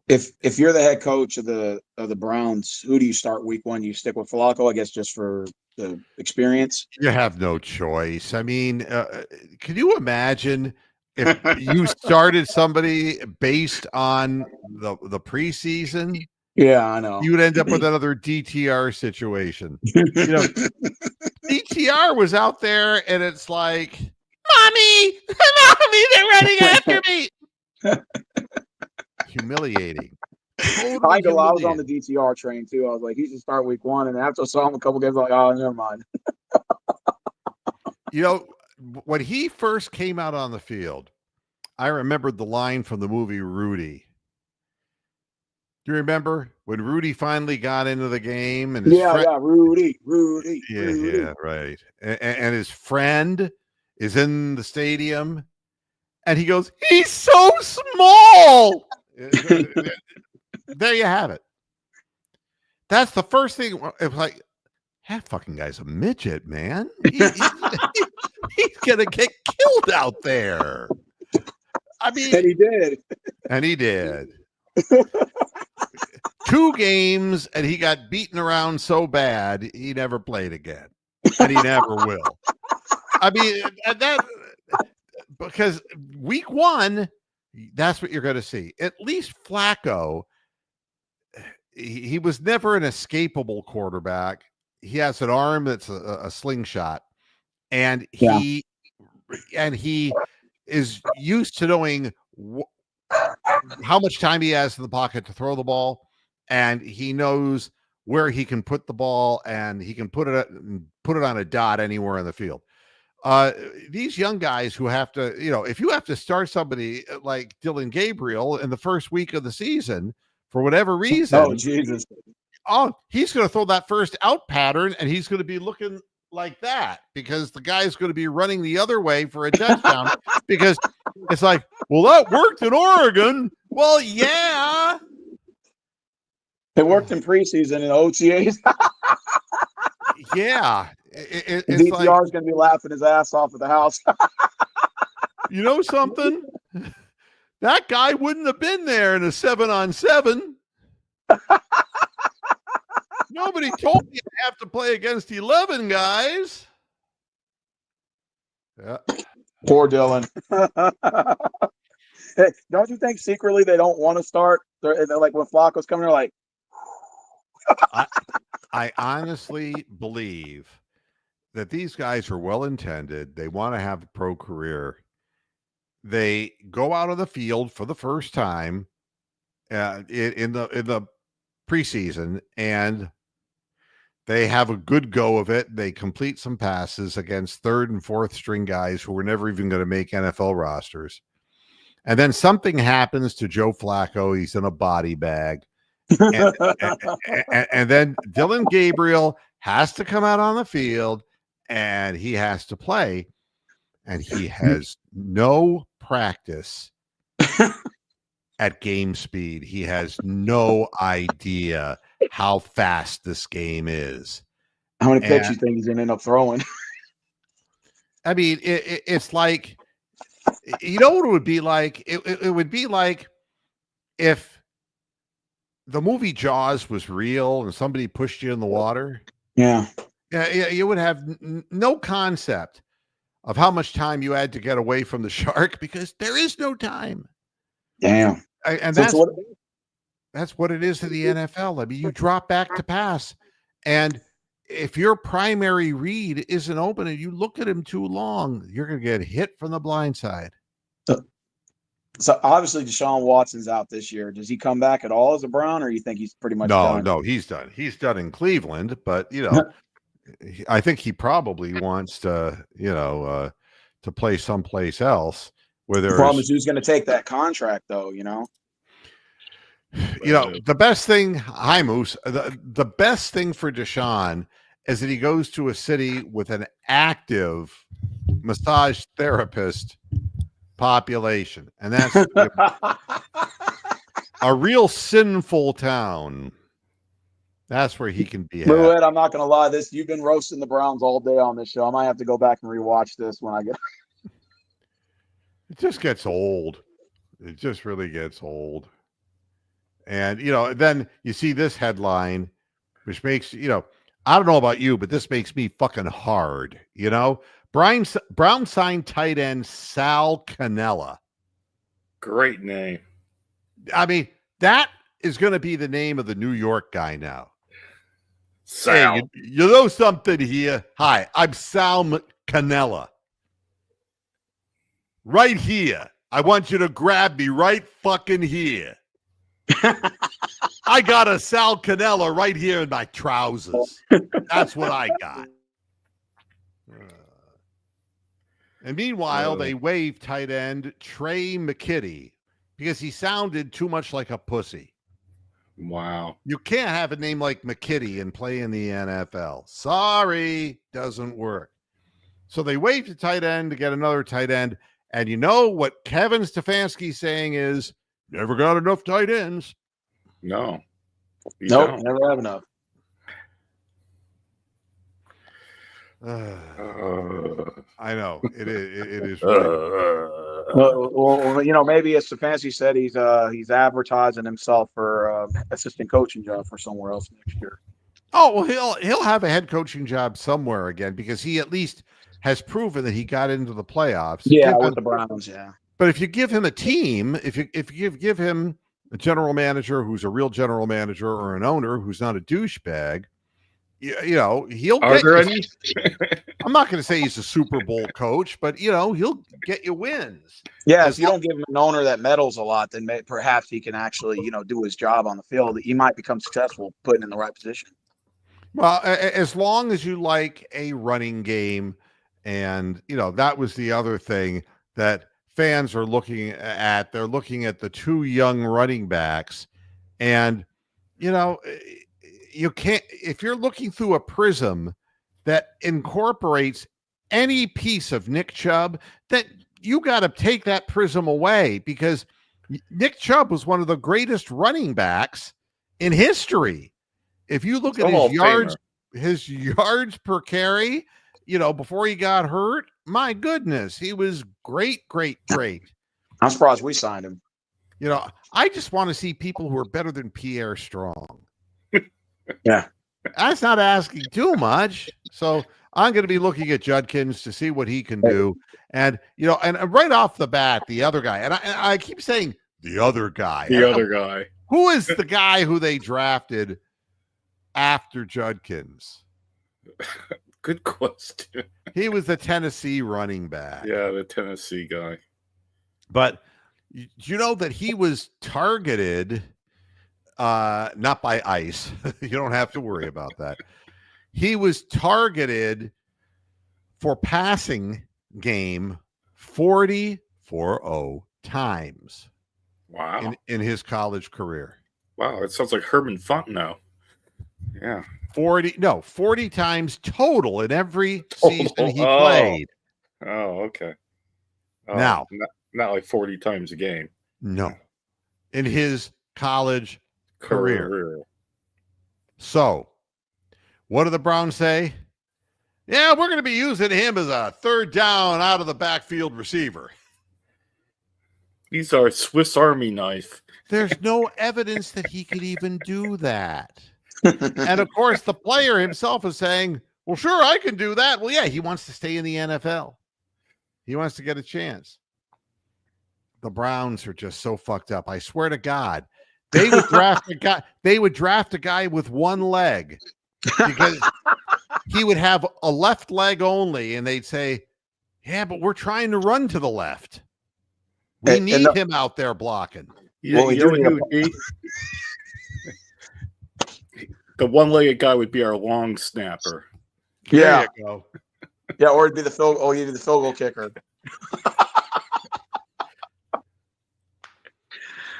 If you're the head coach of the Browns, who do you start week 1? You stick with Flacco, I guess, just for the experience. You have no choice. I mean, can you imagine if you started somebody based on the preseason? Yeah, I know. You would end up with another DTR situation. DTR was out there, and it's like, mommy, they're running after me. Humiliating. Totally I was on humiliating. the DTR train too. I was like, he should start week 1, and after I saw him a couple games, I'm like, oh, never mind. When he first came out on the field, I remembered the line from the movie Rudy. Do you remember when Rudy finally got into the game and his Yeah, friend? yeah, Rudy. Yeah, right. And his friend is in the stadium, and he goes, "He's so small." There you have it. That's the first thing. It was like, that fucking guy's a midget, man. He's gonna get killed out there. I mean, And he did. and he did. 2 games, and he got beaten around so bad he never played again, and he never will. I mean, that because week 1, that's what you're going to see. At least Flacco, he was never an escapable quarterback. He has an arm that's a slingshot, and he is used to knowing how much time he has in the pocket to throw the ball, and he knows where he can put the ball, and he can put it on a dot anywhere in the field. These young guys who have to, if you have to start somebody like Dylan Gabriel in the first week of the season for whatever reason, Oh, Jesus. He's going to throw that first out pattern, and he's going to be looking like that because the guy's going to be running the other way for a touchdown because it's like, well, that worked in Oregon. Well, yeah. It worked in preseason and OTAs. Yeah. DTR is going to be laughing his ass off at the house. You know something? That guy wouldn't have been there in a 7-on-7. Nobody told you to have to play against 11 guys. Yeah. Poor Dylan. Hey, don't you think secretly they don't want to start? They're like when Flacco's coming, they're like, I honestly believe that these guys are well intended. They want to have a pro career. They go out on the field for the first time in the preseason, and they have a good go of it. They complete some passes against 3rd and 4th string guys who were never even going to make NFL rosters. And then something happens to Joe Flacco. He's in a body bag. And then Dylan Gabriel has to come out on the field, and he has to play. And he has no practice at game speed. He has no idea how fast this game is. how many picks you think he's going to end up throwing? I mean, it's like, you know what it would be like? It would be like if the movie Jaws was real and somebody pushed you in the water. Yeah. Yeah, you would have no concept of how much time you had to get away from the shark because there is no time. Damn. And So that's what it is to the NFL. I mean, you drop back to pass, and if your primary read isn't open and you look at him too long, you're going to get hit from the blind side. So obviously Deshaun Watson's out this year. Does he come back at all as a Brown, or you think he's pretty much done? No, he's done. He's done in Cleveland, but I think he probably wants to, to play someplace else where there's. The problem is who's going to take that contract, though. The best thing, hi Moose, the best thing for Deshaun is that he goes to a city with an active massage therapist population, and that's a real sinful town. That's where he can be. Louy, I'm not going to lie. You've been roasting the Browns all day on this show. I might have to go back and rewatch this when I get. It just gets old. It just really gets old. And then you see this headline, which makes I don't know about you, but this makes me fucking hard. Brown signed tight end Sal Cannella. Great name. I mean, that is going to be the name of the New York guy now. Sal. Hey, you know something here? Hi, I'm Sal Cannella. Right here. I want you to grab me right fucking here. I got a Sal Cannella right here in my trousers. That's what I got. And meanwhile, they waived tight end Trey McKitty because he sounded too much like a pussy. Wow. You can't have a name like McKitty and play in the NFL. Sorry, doesn't work. So they wait to tight end to get another tight end. And you know what Kevin Stefanski's saying is, never got enough tight ends. No. You Nope, don't. never have enough. I know it is really. Well, maybe as Stefanski said, he's advertising himself for assistant coaching job for somewhere else next year. Oh, well, he'll have a head coaching job somewhere again because he at least has proven that he got into the playoffs. Yeah, with the Browns. Yeah, but if you give him a team, if you give him a general manager who's a real general manager or an owner who's not a douchebag, he'll Are get there you. any? I'm not going to say he's a Super Bowl coach, but he'll get you wins. Yeah, if you don't give him an owner that meddles a lot, then perhaps he can actually, do his job on the field. He might become successful putting in the right position. Well, as long as you like a running game, and that was the other thing that fans are looking at. They're looking at the two young running backs, and you can't, if you're looking through a prism that incorporates any piece of Nick Chubb, that you got to take that prism away, because Nick Chubb was one of the greatest running backs in history. If you look at his yards per carry, before he got hurt, my goodness, he was great. I'm surprised we signed him. I just want to see people who are better than Pierre Strong. Yeah. That's not asking too much. So I'm going to be looking at Judkins to see what he can do. And, and right off the bat, the other guy, and I keep saying the other guy. The other guy. Who is the guy who they drafted after Judkins? Good question. He was the Tennessee running back. Yeah, the Tennessee guy. But you know that he was targeted, not by ICE. You don't have to worry about that. He was targeted for passing game 40 times. Wow. In his college career. Wow, it sounds like Herman Fontenot. Yeah. 40 times total in every season he played. Oh, okay. Now, not like 40 times a game. No. In his college career. So, what do the Browns say? Yeah, we're going to be using him as a third down out of the backfield receiver. He's our Swiss Army knife. There's no evidence that he could even do that. And of course, the player himself is saying, well, sure, I can do that. Well, yeah, he wants to stay in the NFL. He wants to get a chance. The Browns are just so fucked up. I swear to God, they would draft a guy. They would draft a guy with one leg because he would have a left leg only, and they'd say, "Yeah, but we're trying to run to the left. We need him out there blocking." Yeah, the one-legged guy would be our long snapper. Yeah. There you go. Yeah, or it'd be the field. Oh, he'd be the field goal kicker.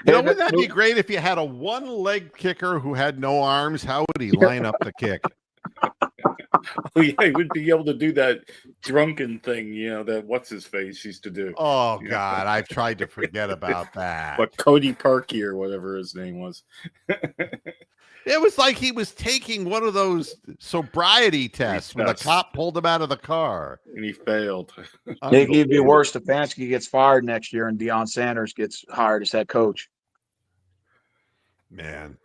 Wouldn't that be great if you had a one-leg kicker who had no arms? How would he line up the kick? Oh, yeah, he would be able to do that drunken thing, that what's-his-face used to do. Oh, God, I've tried to forget about that. But Cody Parkey or whatever his name was. It was like he was taking one of those sobriety tests when the cop pulled him out of the car. And he failed. It'd be worse if Stefanski gets fired next year and Deion Sanders gets hired as head coach. Man.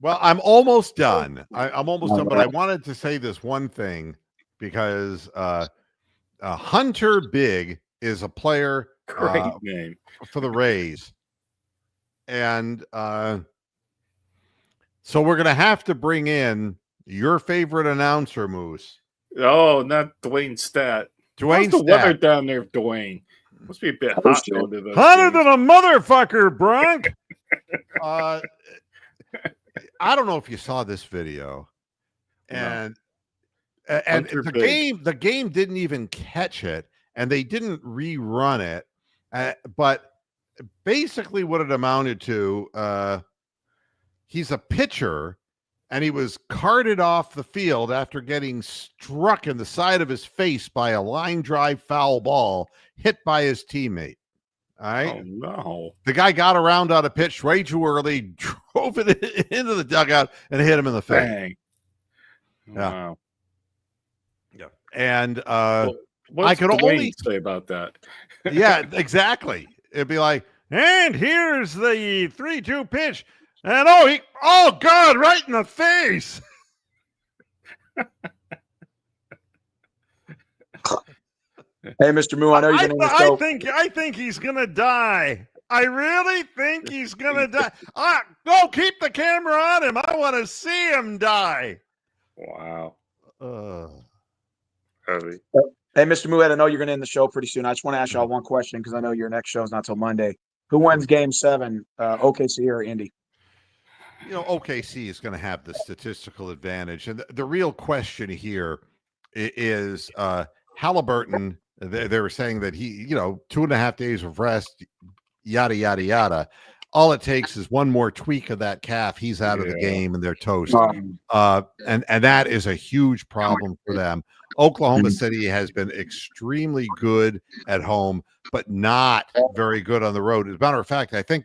Well, I'm almost done. I'm almost done, but I wanted to say this one thing because Hunter Big is a player Great name for the Rays. And so we're going to have to bring in your favorite announcer, Moose. Oh, not Dwayne Stat. Dwayne How's the Stat. weather down there, Dwayne? Must be a bit hot. Hotter than a motherfucker, Bronk. I don't know if you saw this video, and the game didn't even catch it, and they didn't rerun it. But basically what it amounted to, he's a pitcher, and he was carted off the field after getting struck in the side of his face by a line drive foul ball hit by his teammate. All right. Oh no! The guy got around on a pitch way too early, drove it into the dugout, and hit him in the face. Bang! Yeah. Wow. Yeah. And What's could Dwayne only say about that? yeah, exactly. It'd be like, and here's the 3-2 pitch. And oh God, right in the face. Hey, Mr. Moo, I know you've been in the show. I think he's gonna die. I really think he's gonna die. Go keep the camera on him. I want to see him die. Wow. Uh, Heavy. Hey, Mr. Mued, I know you're going to end the show pretty soon. I just want to ask y'all one question because I know your next show is not till Monday. Who wins Game 7, OKC or Indy? OKC is going to have the statistical advantage. And the real question here is Halliburton. They were saying that he, 2.5 days of rest, yada, yada, yada. All it takes is one more tweak of that calf. He's out of the game and they're toast. And that is a huge problem for them. Oklahoma City has been extremely good at home, but not very good on the road. As a matter of fact, I think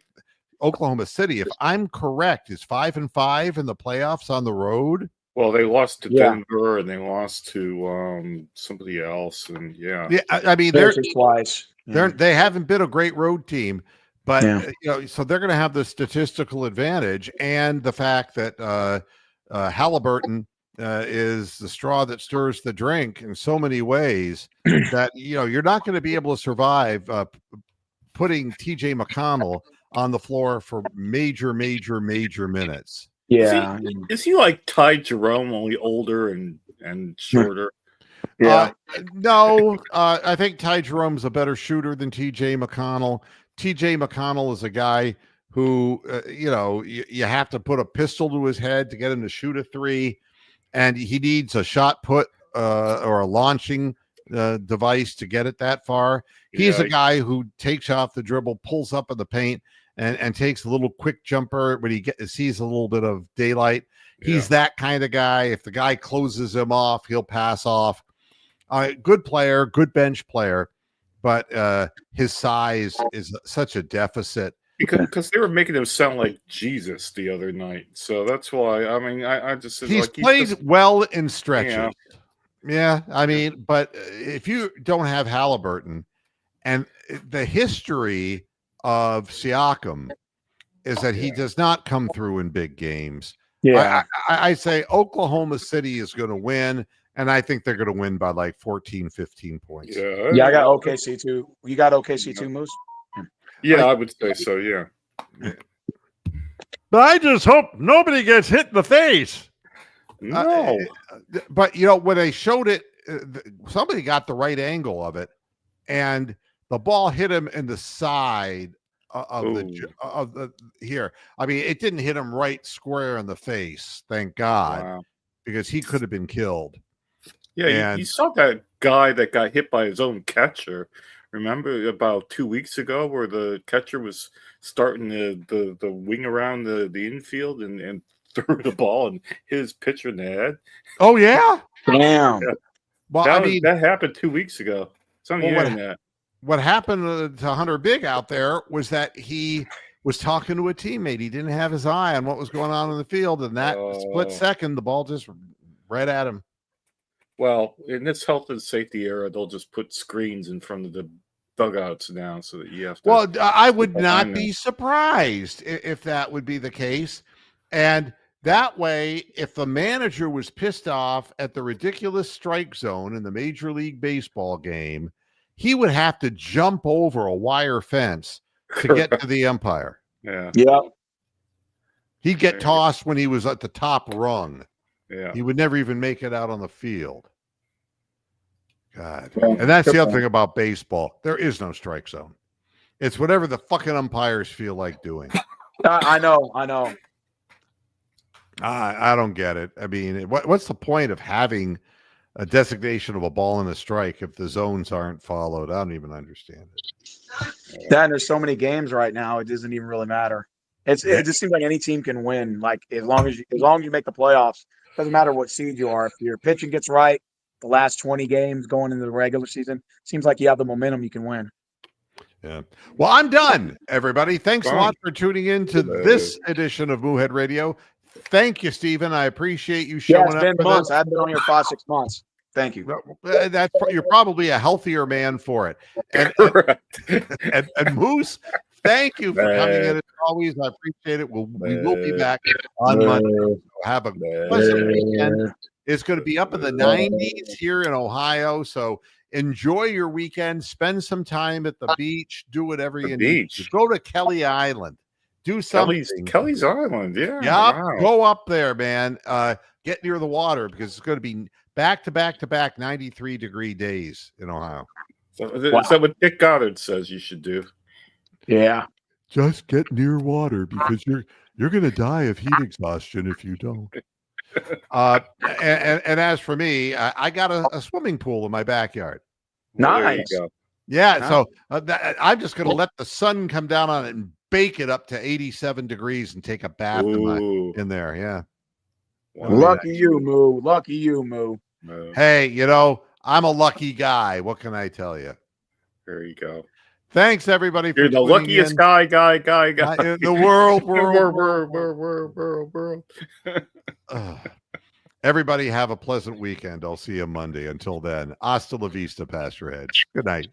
Oklahoma City, if I'm correct, is 5-5 in the playoffs on the road. Well, they lost to Denver and they lost to somebody else, and I mean twice. They haven't been a great road team, but so they're going to have the statistical advantage and the fact that Halliburton is the straw that stirs the drink in so many ways that you're not going to be able to survive putting TJ McConnell on the floor for major minutes. Yeah. Is he like Ty Jerome, only older and shorter? Yeah. No, I think Ty Jerome's a better shooter than TJ McConnell. TJ McConnell is a guy who, you have to put a pistol to his head to get him to shoot a three, and he needs a shot put or a launching device to get it that far. He's a guy who takes off the dribble, pulls up in the paint, and takes a little quick jumper when he sees a little bit of daylight. He's that kind of guy. If the guy closes him off, he'll pass off. Good player, good bench player, but his size is such a deficit. Because they were making him sound like Jesus the other night. So that's why, I mean, I just said, he's played well in stretches. Yeah, I mean, but if you don't have Halliburton, and the history of Siakam is that he does not come through in big games. Yeah. I say Oklahoma City is going to win, and I think they're going to win by like 14, 15 points. Yeah, I got OKC too. You got OKC too, Moose? Yeah, I would say so, yeah. But I just hope nobody gets hit in the face. No. But, when they showed it, somebody got the right angle of it, and the ball hit him in the side of the here. I mean, it didn't hit him right square in the face, thank God, because he could have been killed. Yeah, you saw that guy that got hit by his own catcher. Remember about 2 weeks ago where the catcher was starting the wing around the infield and threw the ball and hit his pitcher in the head? Oh, yeah? Damn. Yeah. Well, that happened 2 weeks ago. It's on the internet. What happened to Hunter Big out there was that he was talking to a teammate. He didn't have his eye on what was going on in the field, and that split second, the ball just right at him. Well, in this health and safety era, they'll just put screens in front of the dugouts now so that you have to. Well, I would not be surprised if that would be the case. And that way, if the manager was pissed off at the ridiculous strike zone in the Major League Baseball game, he would have to jump over a wire fence to get to the umpire. Yeah. He'd get tossed when he was at the top rung. Yeah. He would never even make it out on the field. God. And that's the other thing about baseball. There is no strike zone. It's whatever the fucking umpires feel like doing. I know. I don't get it. I mean, what's the point of having a designation of a ball and a strike if the zones aren't followed? I don't even understand it. and there's so many games right now, it doesn't even really matter. It just seems like any team can win. Like as long as you make the playoffs, doesn't matter what seed you are. If your pitching gets right, the last 20 games going into the regular season, seems like you have the momentum, you can win. Yeah. Well, I'm done, everybody. Thanks a lot for tuning in to this edition of Moohead Radio. Thank you, Stephen. I appreciate you showing it's been up. months. I've been on here 5-6 months. Thank you. You're probably a healthier man for it. And Moose, thank you for coming in as always. I appreciate it. We will be back on Monday. So have a pleasant weekend. It's going to be up in the 90s here in Ohio. So enjoy your weekend. Spend some time at the beach. Do whatever you need to. Go to Kelly Island. Do something. Kelly's Island. Yeah. Yep. Wow. Go up there, man. Get near the water because it's going to be back to back 93-degree days in Ohio. So is that what Dick Goddard says you should do? Yeah. Just get near water because you're going to die of heat exhaustion if you don't. And as for me, I got a swimming pool in my backyard. Nice. Yeah. Nice. So I'm just going to let the sun come down on it and bake it up to 87 degrees and take a bath in there. Yeah. Lucky you, Moo. Lucky you, Moo. Hey, I'm a lucky guy. What can I tell you? There you go. Thanks, everybody. You're the luckiest guy in the world. Everybody have a pleasant weekend. I'll see you Monday. Until then, hasta la vista, Pastor Head. Good night.